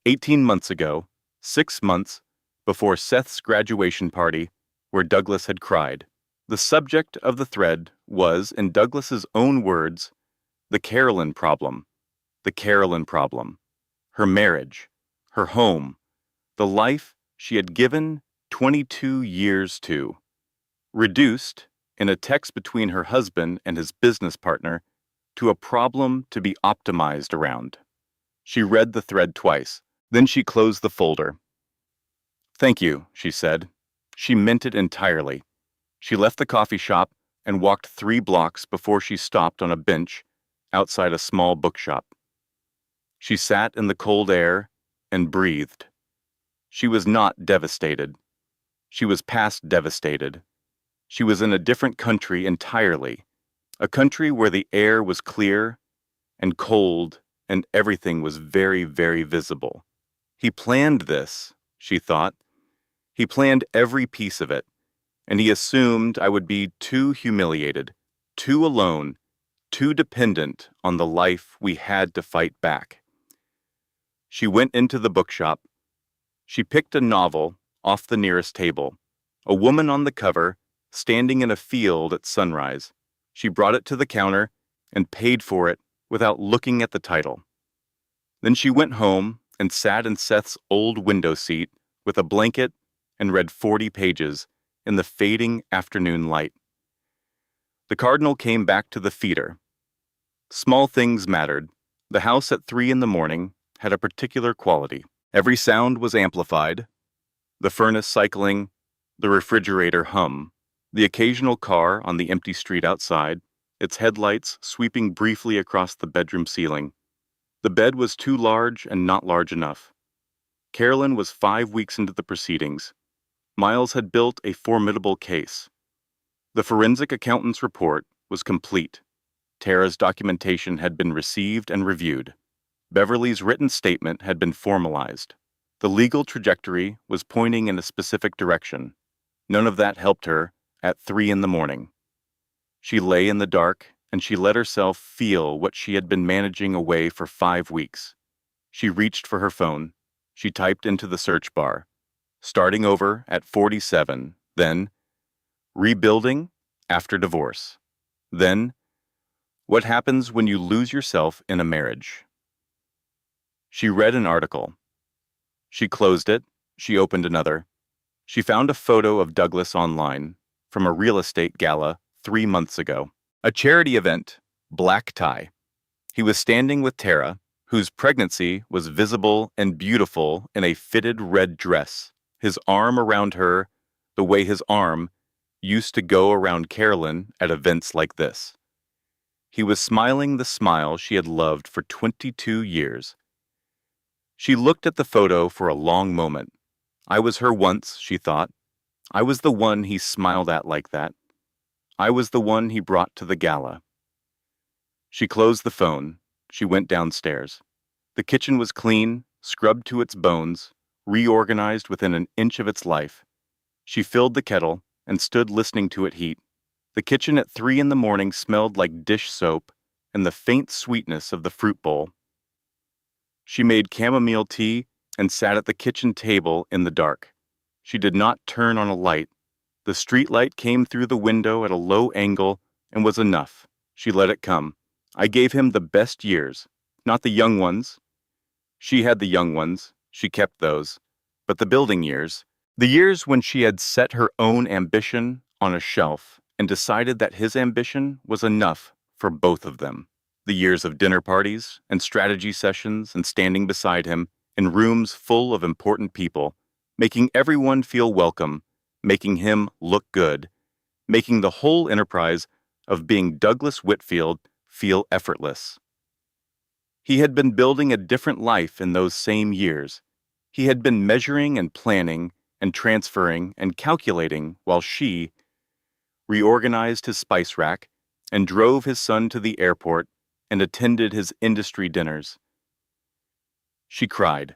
18 months ago, 6 months before Seth's graduation party, where Douglas had cried. The subject of the thread was, in Douglas's own words, the Carolyn problem. The Carolyn problem. Her marriage, her home, the life she had given 22 years to. Reduced, in a text between her husband and his business partner, to a problem to be optimized around. She read the thread twice. Then she closed the folder. Thank you, she said. She meant it entirely. She left the coffee shop and walked 3 blocks before she stopped on a bench outside a small bookshop. She sat in the cold air and breathed. She was not devastated. She was past devastated. She was in a different country entirely, a country where the air was clear and cold and everything was very, very visible. He planned this, she thought. He planned every piece of it, and he assumed I would be too humiliated, too alone, too dependent on the life we had to fight back. She went into the bookshop. She picked a novel off the nearest table, a woman on the cover, standing in a field at sunrise. She brought it to the counter and paid for it without looking at the title. Then she went home and sat in Seth's old window seat with a blanket and read 40 pages in the fading afternoon light. The cardinal came back to the feeder. Small things mattered. The house at 3 in the morning had a particular quality. Every sound was amplified. The furnace cycling, the refrigerator hum, the occasional car on the empty street outside, its headlights sweeping briefly across the bedroom ceiling. The bed was too large and not large enough. Carolyn was 5 weeks into the proceedings. Miles had built a formidable case. The forensic accountant's report was complete. Tara's documentation had been received and reviewed. Beverly's written statement had been formalized. The legal trajectory was pointing in a specific direction. None of that helped her at 3 in the morning. She lay in the dark and she let herself feel what she had been managing away for 5 weeks. She reached for her phone. She typed into the search bar, starting over at 47, then rebuilding after divorce, then what happens when you lose yourself in a marriage. She read an article. She closed it. She opened another. She found a photo of Douglas online from a real estate gala 3 months ago. A charity event, black tie. He was standing with Tara, whose pregnancy was visible and beautiful in a fitted red dress, his arm around her the way his arm used to go around Carolyn at events like this. He was smiling the smile she had loved for 22 years. She looked at the photo for a long moment. I was her once, she thought. I was the one he smiled at like that. I was the one he brought to the gala. She closed the phone. She went downstairs. The kitchen was clean, scrubbed to its bones, reorganized within an inch of its life. She filled the kettle and stood listening to it heat. The kitchen at 3 in the morning smelled like dish soap and the faint sweetness of the fruit bowl. She made chamomile tea and sat at the kitchen table in the dark. She did not turn on a light. The street light came through the window at a low angle and was enough. She let it come. I gave him the best years, not the young ones. She had the young ones. She kept those. But the building years, the years when she had set her own ambition on a shelf and decided that his ambition was enough for both of them. The years of dinner parties and strategy sessions and standing beside him in rooms full of important people, making everyone feel welcome, making him look good, making the whole enterprise of being Douglas Whitfield feel effortless. He had been building a different life in those same years. He had been measuring and planning and transferring and calculating while she reorganized his spice rack and drove his son to the airport and attended his industry dinners. She cried.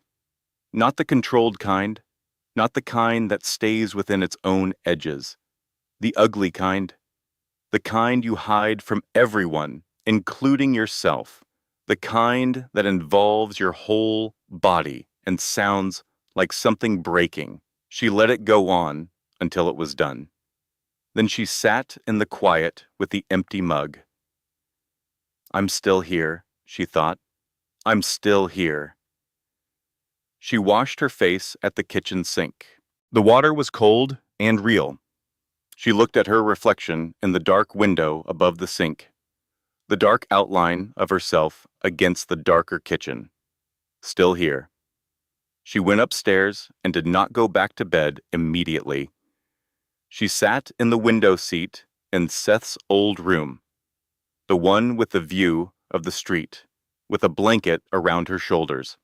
Not the controlled kind, not the kind that stays within its own edges. The ugly kind. The kind you hide from everyone, including yourself. The kind that involves your whole body and sounds like something breaking. She let it go on until it was done. Then she sat in the quiet with the empty mug. I'm still here, she thought. I'm still here. She washed her face at the kitchen sink. The water was cold and real. She looked at her reflection in the dark window above the sink, the dark outline of herself against the darker kitchen. Still here. She went upstairs and did not go back to bed immediately. She sat in the window seat in Seth's old room, the one with the view of the street, with a blanket around her shoulders.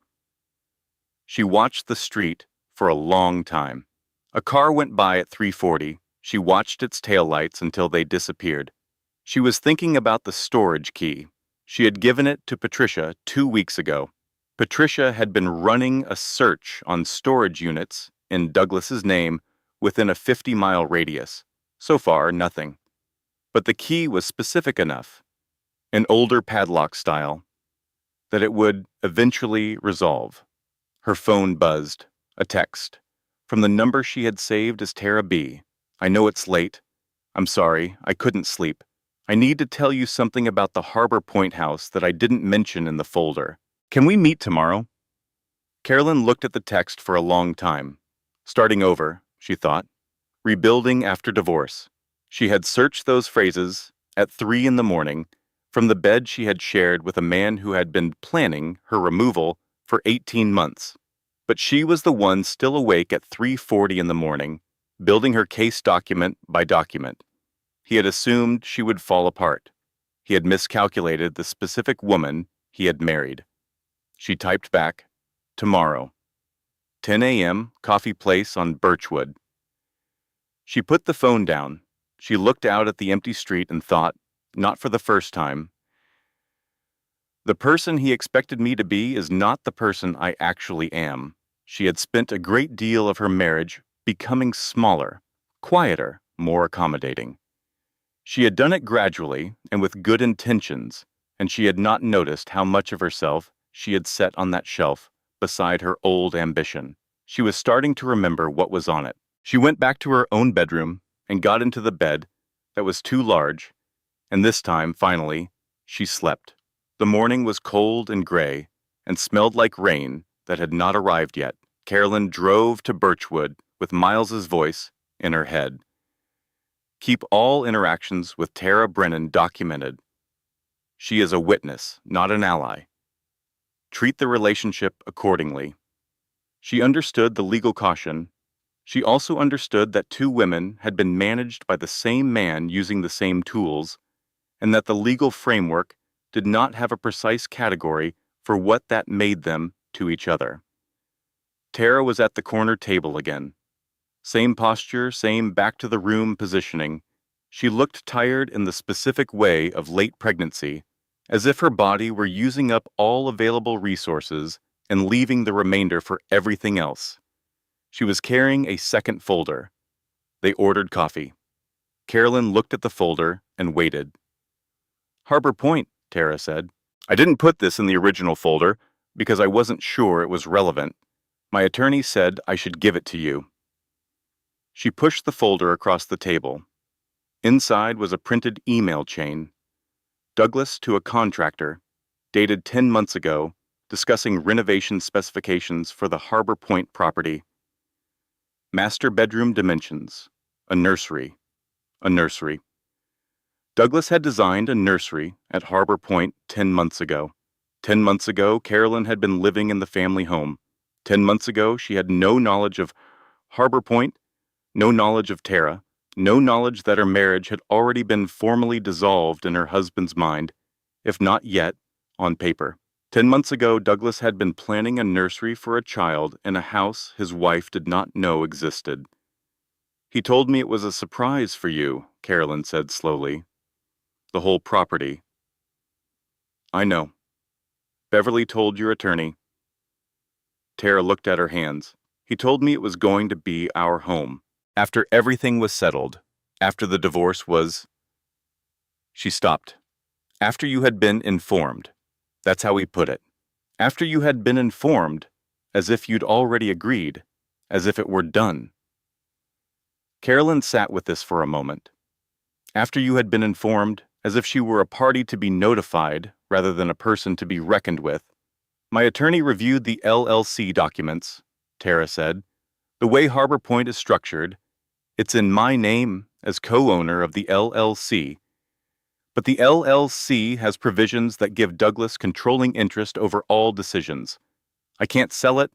She watched the street for a long time. A car went by at 3:40. She watched its taillights until they disappeared. She was thinking about the storage key. She had given it to Patricia 2 weeks ago. Patricia had been running a search on storage units in Douglas's name within a 50-mile radius. So far, nothing. But the key was specific enough, an older padlock style, that it would eventually resolve. Her phone buzzed, a text, from the number she had saved as Tara B. I know it's late. I'm sorry, I couldn't sleep. I need to tell you something about the Harbor Point house that I didn't mention in the folder. Can we meet tomorrow? Carolyn looked at the text for a long time. Starting over, she thought. Rebuilding after divorce. She had searched those phrases at 3 in the morning from the bed she had shared with a man who had been planning her removal for 18 months. But she was the one still awake at 3:40 in the morning, building her case document by document. He had assumed she would fall apart. He had miscalculated the specific woman he had married. She typed back, tomorrow, 10 a.m., coffee place on Birchwood. She put the phone down. She looked out at the empty street and thought, not for the first time, the person he expected me to be is not the person I actually am. She had spent a great deal of her marriage becoming smaller, quieter, more accommodating. She had done it gradually and with good intentions, and she had not noticed how much of herself she had set on that shelf beside her old ambition. She was starting to remember what was on it. She went back to her own bedroom and got into the bed that was too large, and this time, finally, she slept. The morning was cold and gray and smelled like rain that had not arrived yet. Carolyn drove to Birchwood with Miles's voice in her head. Keep all interactions with Tara Brennan documented. She is a witness, not an ally. Treat the relationship accordingly. She understood the legal caution. She also understood that 2 women had been managed by the same man using the same tools, and that the legal framework did not have a precise category for what that made them to each other. Tara was at the corner table again. Same posture, same back-to-the-room positioning, She looked tired in the specific way of late pregnancy, as if her body were using up all available resources and leaving the remainder for everything else. She was carrying a second folder. They ordered coffee. Carolyn looked at the folder and waited. Harbor Point, Tara said. I didn't put this in the original folder because I wasn't sure it was relevant. My attorney said I should give it to you. She pushed the folder across the table. Inside was a printed email chain. Douglas to a contractor, dated 10 months ago, discussing renovation specifications for the Harbor Point property. Master bedroom dimensions, a nursery. Douglas had designed a nursery at Harbor Point 10 months ago. 10 months ago, Carolyn had been living in the family home. 10 months ago, she had no knowledge of Harbor Point, no knowledge of Tara, no knowledge that her marriage had already been formally dissolved in her husband's mind, if not yet, on paper. 10 months ago, Douglas had been planning a nursery for a child in a house his wife did not know existed. He told me it was a surprise for you, Carolyn said slowly. The whole property. I know. Beverly told your attorney. Tara looked at her hands. He told me it was going to be our home. After everything was settled, after the divorce was... She stopped. After you had been informed. That's how he put it. After you had been informed, as if you'd already agreed, as if it were done. Carolyn sat with this for a moment. After you had been informed, as if she were a party to be notified rather than a person to be reckoned with. My attorney reviewed the LLC documents, Tara said. The way Harbor Point is structured, it's in my name as co-owner of the LLC. But the LLC has provisions that give Douglas controlling interest over all decisions. I can't sell it.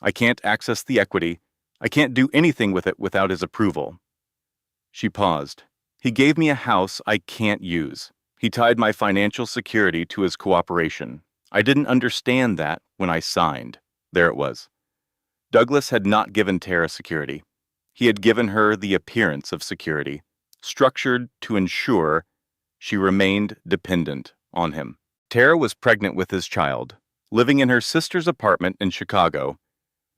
I can't access the equity. I can't do anything with it without his approval. She paused. He gave me a house I can't use. He tied my financial security to his cooperation. I didn't understand that when I signed. There it was. Douglas had not given Tara security. He had given her the appearance of security, structured to ensure she remained dependent on him. Tara was pregnant with his child, living in her sister's apartment in Chicago,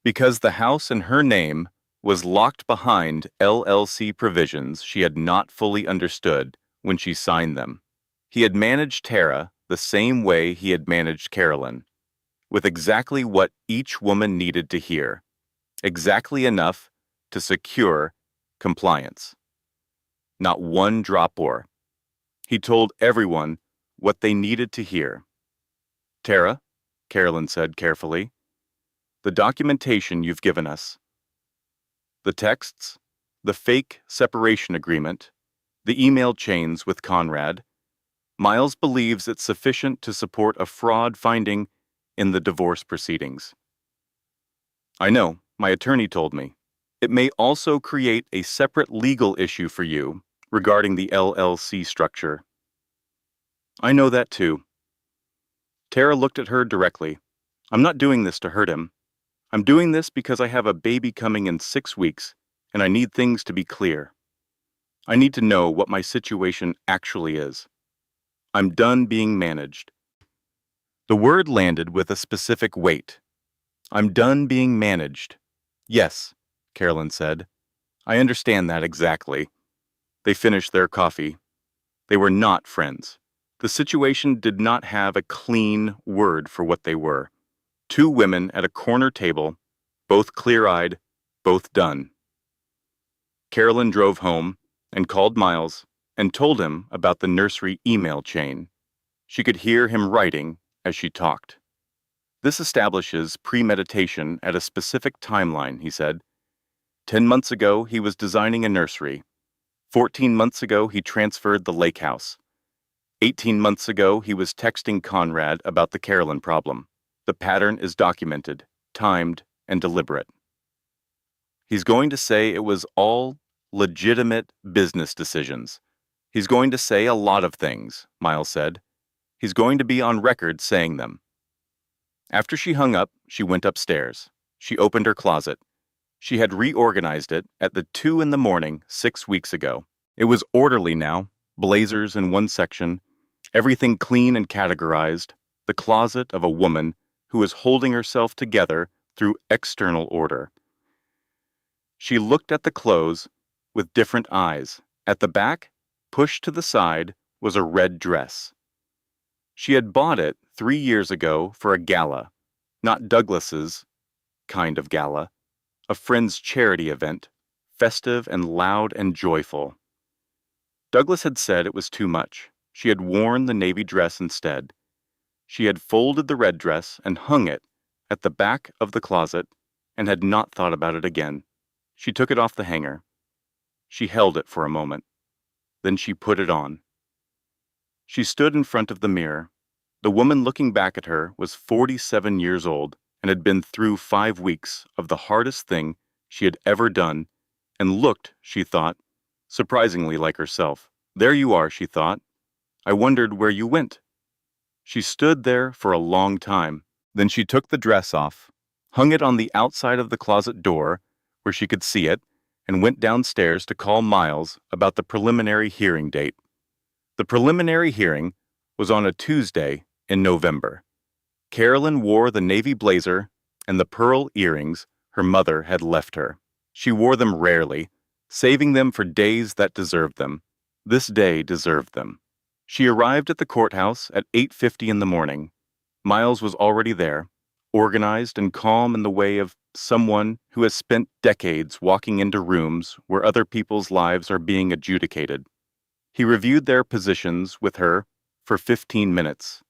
because the house in her name was locked behind LLC provisions she had not fully understood when she signed them. He had managed Tara the same way he had managed Carolyn, with exactly what each woman needed to hear, exactly enough to secure compliance. Not one drop more. He told everyone what they needed to hear. Tara, Carolyn said carefully, the documentation you've given us, the texts, the fake separation agreement, the email chains with Conrad, Miles believes it's sufficient to support a fraud finding in the divorce proceedings. I know, my attorney told me. It may also create a separate legal issue for you regarding the LLC structure. I know that too. Tara looked at her directly. I'm not doing this to hurt him. I'm doing this because I have a baby coming in 6 weeks, and I need things to be clear. I need to know what my situation actually is. I'm done being managed. The word landed with a specific weight. I'm done being managed. Yes, Carolyn said. I understand that exactly. They finished their coffee. They were not friends. The situation did not have a clean word for what they were. Two women at a corner table, both clear-eyed, both done. Carolyn drove home and called Miles and told him about the nursery email chain. She could hear him writing as she talked. This establishes premeditation at a specific timeline, he said. 10 months ago, he was designing a nursery. 14 months ago, he transferred the lake house. 18 months ago, he was texting Conrad about the Carolyn problem. The pattern is documented, timed, and deliberate. He's going to say it was all legitimate business decisions. He's going to say a lot of things, Miles said. He's going to be on record saying them. After she hung up, she went upstairs. She opened her closet. She had reorganized it at the 2 in the morning 6 weeks ago. It was orderly now, blazers in one section, everything clean and categorized, the closet of a woman who was holding herself together through external order. She looked at the clothes with different eyes. At the back, pushed to the side, was a red dress. She had bought it 3 years ago for a gala, not Douglas's kind of gala, a friend's charity event, festive and loud and joyful. Douglas had said it was too much. She had worn the navy dress instead. She had folded the red dress and hung it at the back of the closet and had not thought about it again. She took it off the hanger. She held it for a moment. Then she put it on. She stood in front of the mirror. The woman looking back at her was 47 years old and had been through 5 weeks of the hardest thing she had ever done and looked, she thought, surprisingly like herself. There you are, she thought. I wondered where you went. She stood there for a long time. Then she took the dress off, hung it on the outside of the closet door where she could see it, and went downstairs to call Miles about the preliminary hearing date. The preliminary hearing was on a Tuesday in November. Carolyn wore the navy blazer and the pearl earrings her mother had left her. She wore them rarely, saving them for days that deserved them. This day deserved them. She arrived at the courthouse at 8:50 in the morning. Miles was already there, organized and calm in the way of someone who has spent decades walking into rooms where other people's lives are being adjudicated. He reviewed their positions with her for 15 minutes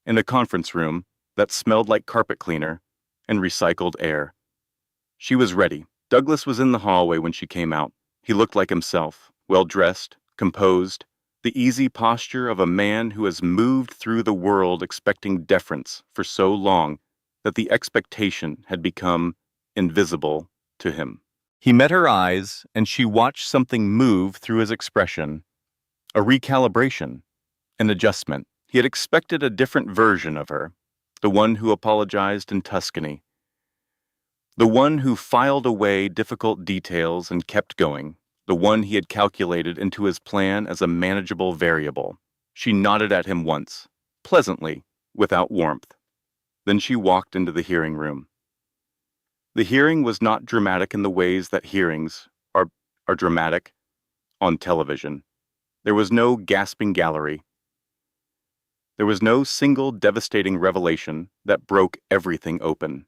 in a conference room that smelled like carpet cleaner and recycled air. She was ready. Douglas was in the hallway when she came out. He looked like himself, well-dressed, composed, the easy posture of a man who has moved through the world expecting deference for so long that the expectation had become invisible to him. He met her eyes, and she watched something move through his expression, a recalibration, an adjustment. He had expected a different version of her, the one who apologized in Tuscany, the one who filed away difficult details and kept going, the one he had calculated into his plan as a manageable variable. She nodded at him once, pleasantly, without warmth. Then she walked into the hearing room. The hearing was not dramatic in the ways that hearings are dramatic on television. There was no gasping gallery. There was no single devastating revelation that broke everything open.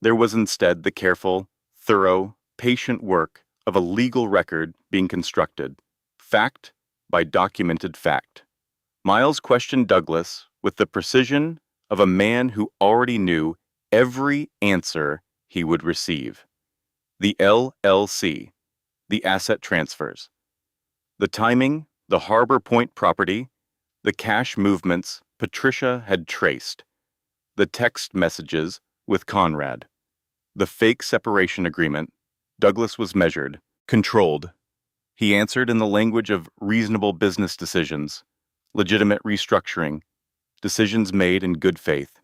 There was instead the careful, thorough, patient work of a legal record being constructed, fact by documented fact. Miles questioned Douglas with the precision of a man who already knew every answer he would receive. The LLC, the asset transfers, the timing, the Harbor Point property, the cash movements Patricia had traced, the text messages with Conrad, the fake separation agreement. Douglas was measured, controlled. He answered in the language of reasonable business decisions, legitimate restructuring, decisions made in good faith.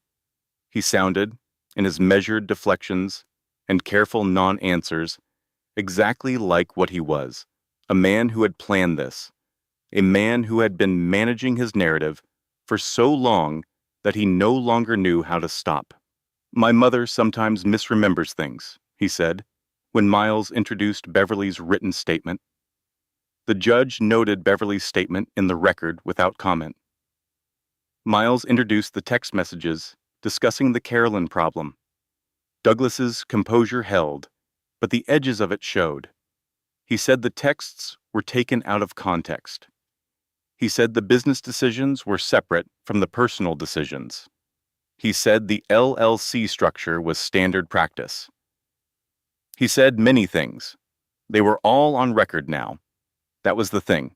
He sounded, in his measured deflections and careful non-answers, exactly like what he was, a man who had planned this, a man who had been managing his narrative for so long that he no longer knew how to stop. My mother sometimes misremembers things, he said, when Miles introduced Beverly's written statement. The judge noted Beverly's statement in the record without comment. Miles introduced the text messages discussing the Carolyn problem. Douglas's composure held, but the edges of it showed. He said the texts were taken out of context. He said the business decisions were separate from the personal decisions. He said the LLC structure was standard practice. He said many things. They were all on record now. That was the thing.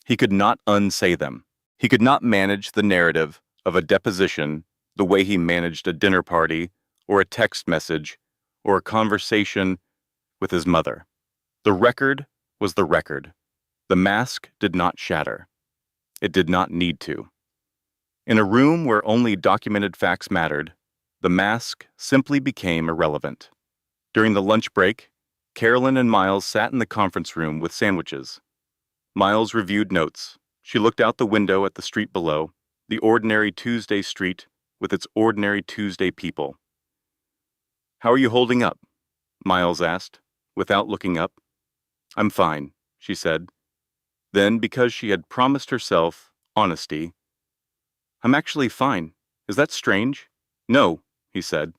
He could not unsay them. He could not manage the narrative of a deposition the way he managed a dinner party or a text message or a conversation with his mother. The record was the record. The mask did not shatter. It did not need to. In a room where only documented facts mattered, the mask simply became irrelevant. During the lunch break, Carolyn and Miles sat in the conference room with sandwiches. Miles reviewed notes. She looked out the window at the street below, the ordinary Tuesday street with its ordinary Tuesday people. "How are you holding up?" Miles asked, without looking up. "I'm fine," she said. Then, because she had promised herself honesty, "I'm actually fine. Is that strange?" "No," he said.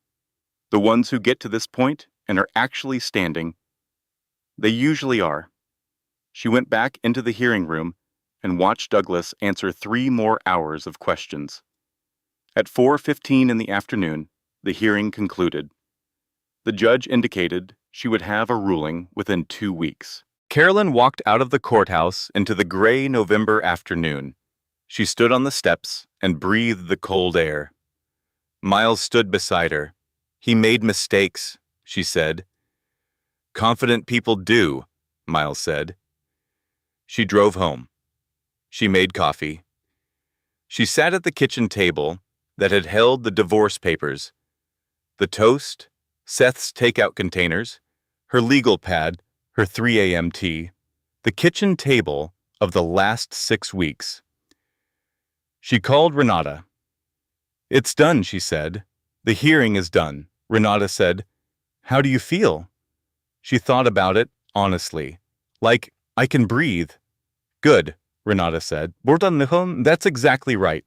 "The ones who get to this point and are actually standing, they usually are." She went back into the hearing room and watched Douglas answer 3 more hours of questions. At 4:15 in the afternoon, the hearing concluded. The judge indicated she would have a ruling within 2 weeks. Carolyn walked out of the courthouse into the gray November afternoon. She stood on the steps and breathed the cold air. Miles stood beside her. "He made mistakes," she said. "Confident people do," Miles said. She drove home. She made coffee. She sat at the kitchen table that had held the divorce papers, the toast, Seth's takeout containers, her legal pad, her 3 a.m. tea, the kitchen table of the last 6 weeks. She called Renata. "It's done," she said. "The hearing is done." Renata said, "How do you feel?" She thought about it, honestly. "Like, I can breathe." "Good," Renata said. "That's exactly right."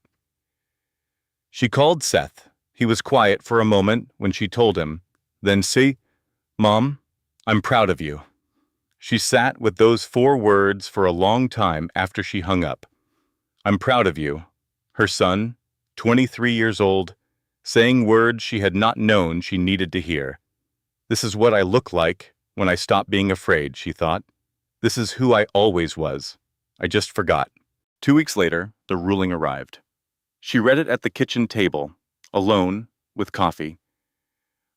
She called Seth. He was quiet for a moment when she told him. Then, "See, Mom, I'm proud of you." She sat with those 4 words for a long time after she hung up. "I'm proud of you." Her son, 23 years old, saying words she had not known she needed to hear. "This is what I look like when I stop being afraid," she thought. "This is who I always was. I just forgot." 2 weeks later, the ruling arrived. She read it at the kitchen table, alone, with coffee.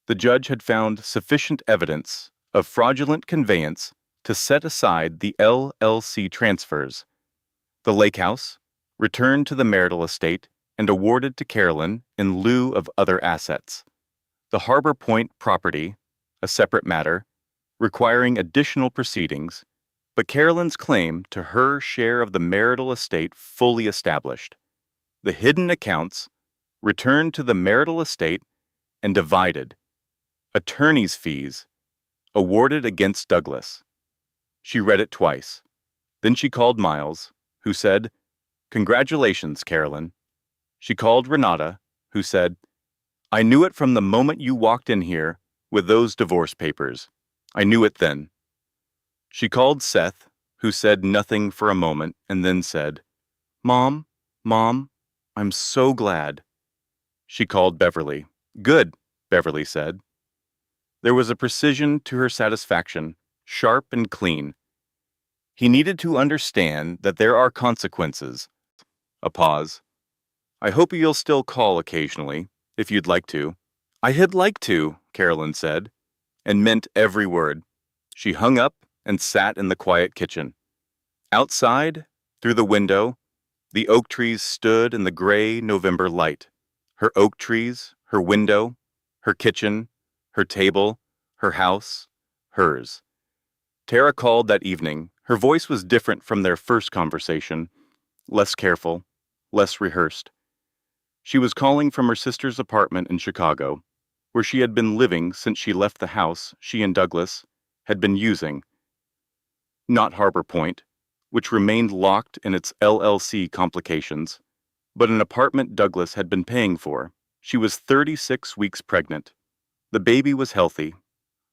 The judge had found sufficient evidence of fraudulent conveyance to set aside the LLC transfers. The lake house, returned to the marital estate and awarded to Carolyn in lieu of other assets. The Harbor Point property, a separate matter, requiring additional proceedings, but Carolyn's claim to her share of the marital estate fully established. The hidden accounts, returned to the marital estate and divided. Attorney's fees, awarded against Douglas. She read it twice. Then she called Miles, who said, "Congratulations, Carolyn." She called Renata, who said, "I knew it from the moment you walked in here with those divorce papers. I knew it then." She called Seth, who said nothing for a moment and then said, Mom, I'm so glad." She called Beverly. "Good," Beverly said. There was a precision to her satisfaction, sharp and clean. He needed to understand that there are consequences. A pause. "I hope you'll still call occasionally, if you'd like to." "I'd like to," Carolyn said, and meant every word. She hung up and sat in the quiet kitchen. Outside, through the window, the oak trees stood in the gray November light. Her oak trees, her window, her kitchen, her table, her house, hers. Tara called that evening. Her voice was different from their first conversation, less careful, less rehearsed. She was calling from her sister's apartment in Chicago, where she had been living since she left the house she and Douglas had been using. Not Harbor Point, which remained locked in its LLC complications, but an apartment Douglas had been paying for. She was 36 weeks pregnant. The baby was healthy.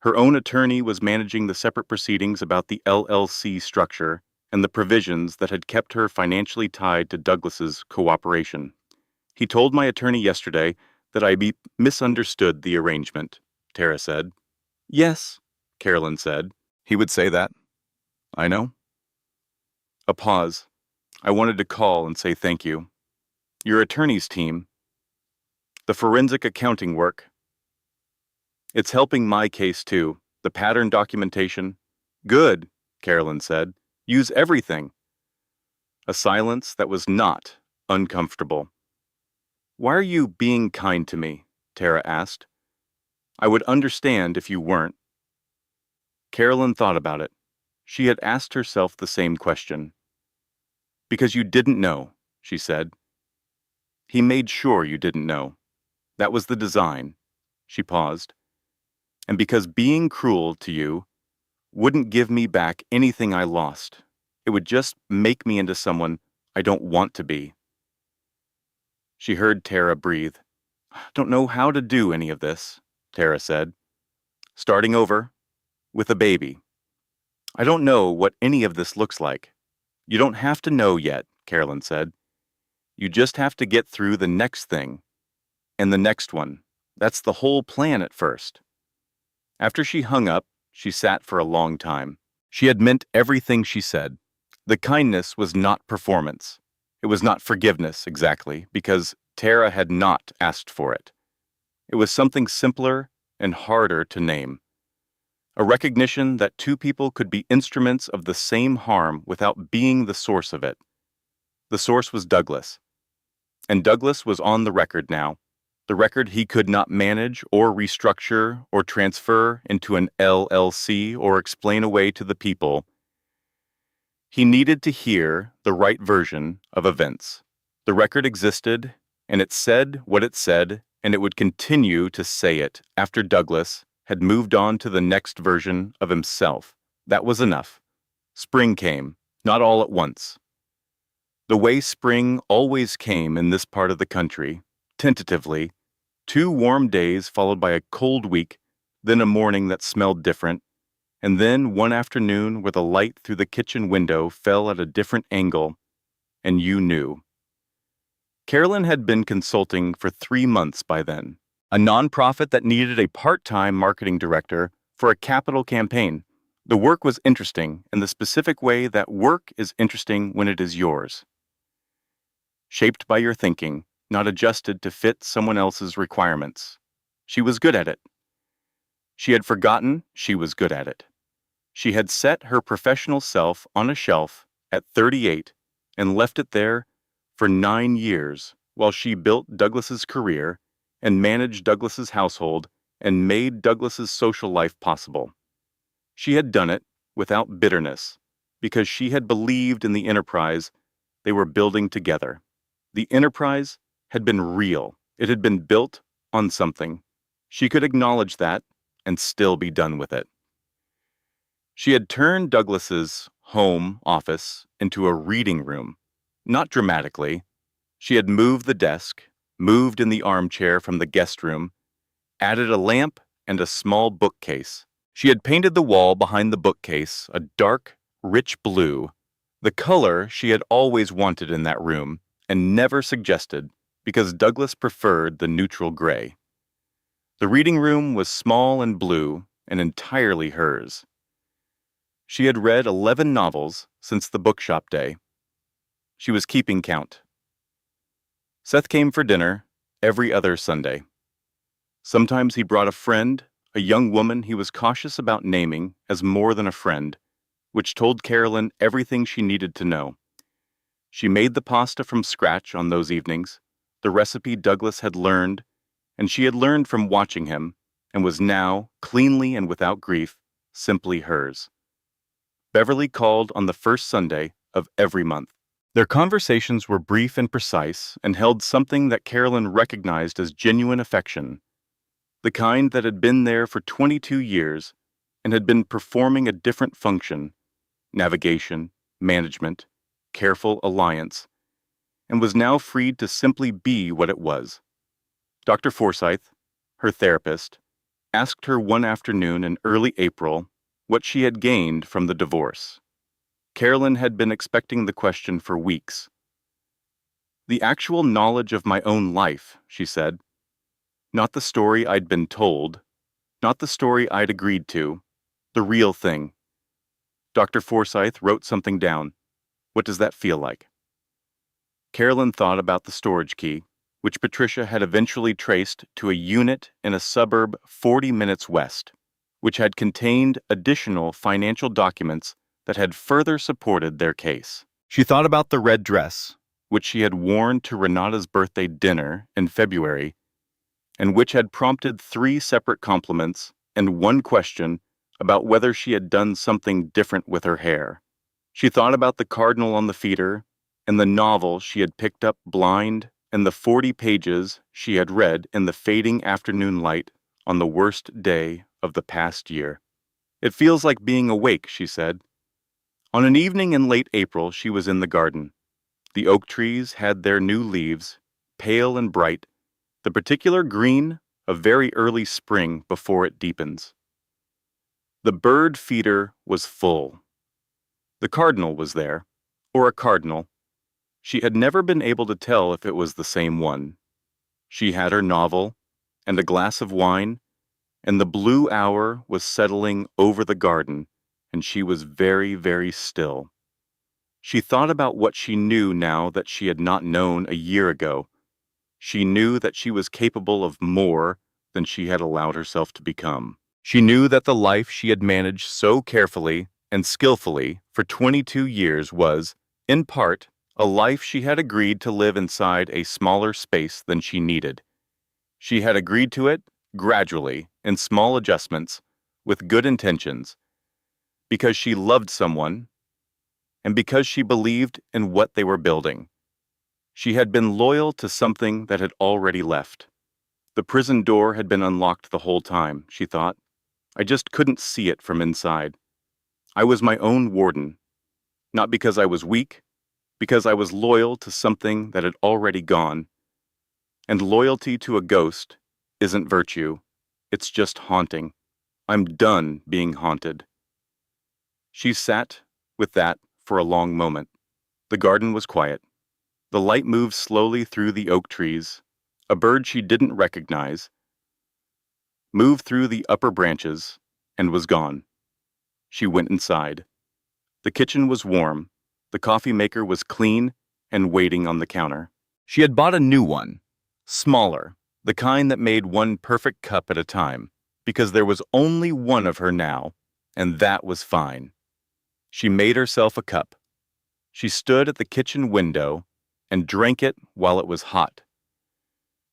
Her own attorney was managing the separate proceedings about the LLC structure and the provisions that had kept her financially tied to Douglas's cooperation. "He told my attorney yesterday that I misunderstood the arrangement," Tara said. "Yes," Carolyn said. "He would say that. I know." A pause. "I wanted to call and say thank you. Your attorney's team, the forensic accounting work, it's helping my case too. The pattern documentation." "Good," Carolyn said. "Use everything." A silence that was not uncomfortable. "Why are you being kind to me?" Tara asked. "I would understand if you weren't." Carolyn thought about it. She had asked herself the same question. Because you didn't know, she said. He made sure you didn't know. That was the design. She paused. And because being cruel to you wouldn't give me back anything I lost. It would just make me into someone I don't want to be. She heard Tara breathe. Don't know how to do any of this, Tara said. Starting over, with a baby. I don't know what any of this looks like. You don't have to know yet, Carolyn said. You just have to get through the next thing. And the next one. That's the whole plan at first. After she hung up, she sat for a long time. She had meant everything she said. The kindness was not performance. It was not forgiveness, exactly, because Tara had not asked for it. It was something simpler and harder to name. A recognition that two people could be instruments of the same harm without being the source of it. The source was Douglas. And Douglas was on the record now. The record he could not manage or restructure or transfer into an LLC or explain away to the people. He needed to hear the right version of events. The record existed, and it said what it said, and it would continue to say it after Douglas had moved on to the next version of himself. That was enough. Spring came, not all at once. The way spring always came in this part of the country, tentatively, 2 warm days followed by a cold week, then a morning that smelled different, and then one afternoon where the light through the kitchen window fell at a different angle, and you knew. Carolyn had been consulting for 3 months by then, a nonprofit that needed a part-time marketing director for a capital campaign. The work was interesting in the specific way that work is interesting when it is yours. Shaped by your thinking, not adjusted to fit someone else's requirements. She was good at it. She had forgotten she was good at it. She had set her professional self on a shelf at 38 and left it there for 9 years while she built Douglas's career and managed Douglas's household and made Douglas's social life possible. She had done it without bitterness because she had believed in the enterprise they were building together. The enterprise had been real. It had been built on something. She could acknowledge that and still be done with it. She had turned Douglas's home office into a reading room, not dramatically. She had moved the desk, moved in the armchair from the guest room, added a lamp and a small bookcase. She had painted the wall behind the bookcase a dark, rich blue, the color she had always wanted in that room and never suggested because Douglas preferred the neutral gray. The reading room was small and blue and entirely hers. She had read 11 novels since the bookshop day. She was keeping count. Seth came for dinner every other Sunday. Sometimes he brought a friend, a young woman he was cautious about naming as more than a friend, which told Carolyn everything she needed to know. She made the pasta from scratch on those evenings, the recipe Douglas had learned, and she had learned from watching him, and was now, cleanly and without grief, simply hers. Beverly called on the first Sunday of every month. Their conversations were brief and precise and held something that Carolyn recognized as genuine affection, the kind that had been there for 22 years and had been performing a different function, navigation, management, careful alliance, and was now freed to simply be what it was. Dr. Forsythe, her therapist, asked her one afternoon in early April what she had gained from the divorce. Carolyn had been expecting the question for weeks. The actual knowledge of my own life, she said. Not the story I'd been told, not the story I'd agreed to, the real thing. Dr. Forsythe wrote something down. What does that feel like? Carolyn thought about the storage key, which Patricia had eventually traced to a unit in a suburb 40 minutes west, which had contained additional financial documents that had further supported their case. She thought about the red dress, which she had worn to Renata's birthday dinner in February, and which had prompted 3 separate compliments and 1 question about whether she had done something different with her hair. She thought about the cardinal on the feeder and the novel she had picked up blind, and the 40 pages she had read in the fading afternoon light on the worst day of the past year. "It feels like being awake," she said. On an evening in late April, she was in the garden. The oak trees had their new leaves, pale and bright, the particular green of very early spring before it deepens. The bird feeder was full. The cardinal was there, or a cardinal. She had never been able to tell if it was the same one. She had her novel, and a glass of wine, and the blue hour was settling over the garden, and she was very, very still. She thought about what she knew now that she had not known a year ago. She knew that she was capable of more than she had allowed herself to become. She knew that the life she had managed so carefully and skillfully for 22 years was, in part, a life she had agreed to live inside a smaller space than she needed. She had agreed to it gradually, in small adjustments, with good intentions, because she loved someone and because she believed in what they were building. She had been loyal to something that had already left. The prison door had been unlocked the whole time, she thought. I just couldn't see it from inside. I was my own warden, not because I was weak, because I was loyal to something that had already gone. And loyalty to a ghost isn't virtue, it's just haunting. I'm done being haunted. She sat with that for a long moment. The garden was quiet. The light moved slowly through the oak trees. A bird she didn't recognize moved through the upper branches and was gone. She went inside. The kitchen was warm. The coffee maker was clean and waiting on the counter. She had bought a new one, smaller, the kind that made one perfect cup at a time, because there was only one of her now, and that was fine. She made herself a cup. She stood at the kitchen window and drank it while it was hot.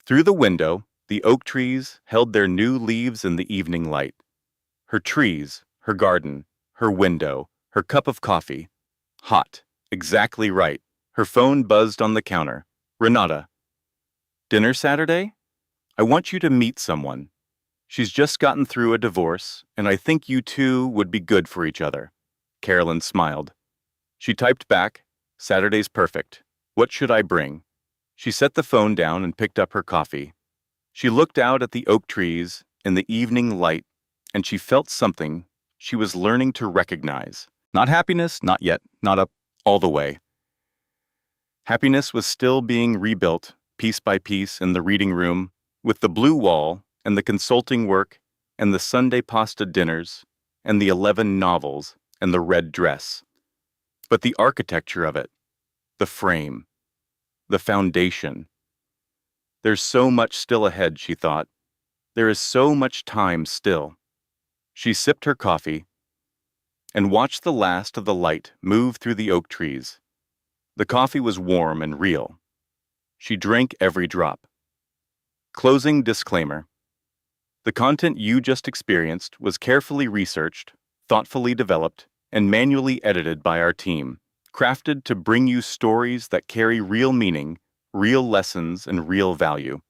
Through the window, the oak trees held their new leaves in the evening light. Her trees, her garden, her window, her cup of coffee. Hot. Exactly right. Her phone buzzed on the counter. "Renata. Dinner Saturday? I want you to meet someone. She's just gotten through a divorce, and I think you two would be good for each other." Carolyn smiled. She typed back, "Saturday's perfect. What should I bring?" She set the phone down and picked up her coffee. She looked out at the oak trees in the evening light, and she felt something she was learning to recognize. Not happiness, not yet, not up all the way. Happiness was still being rebuilt, piece by piece, in the reading room, with the blue wall and the consulting work and the Sunday pasta dinners and the 11 novels and the red dress. But the architecture of it, the frame, the foundation. There's so much still ahead, she thought. There is so much time still. She sipped her coffee and watched the last of the light move through the oak trees. The coffee was warm and real. She drank every drop. Closing disclaimer. The content you just experienced was carefully researched, thoughtfully developed, and manually edited by our team, crafted to bring you stories that carry real meaning, real lessons, and real value.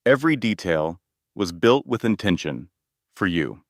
Every detail was built with intention for you.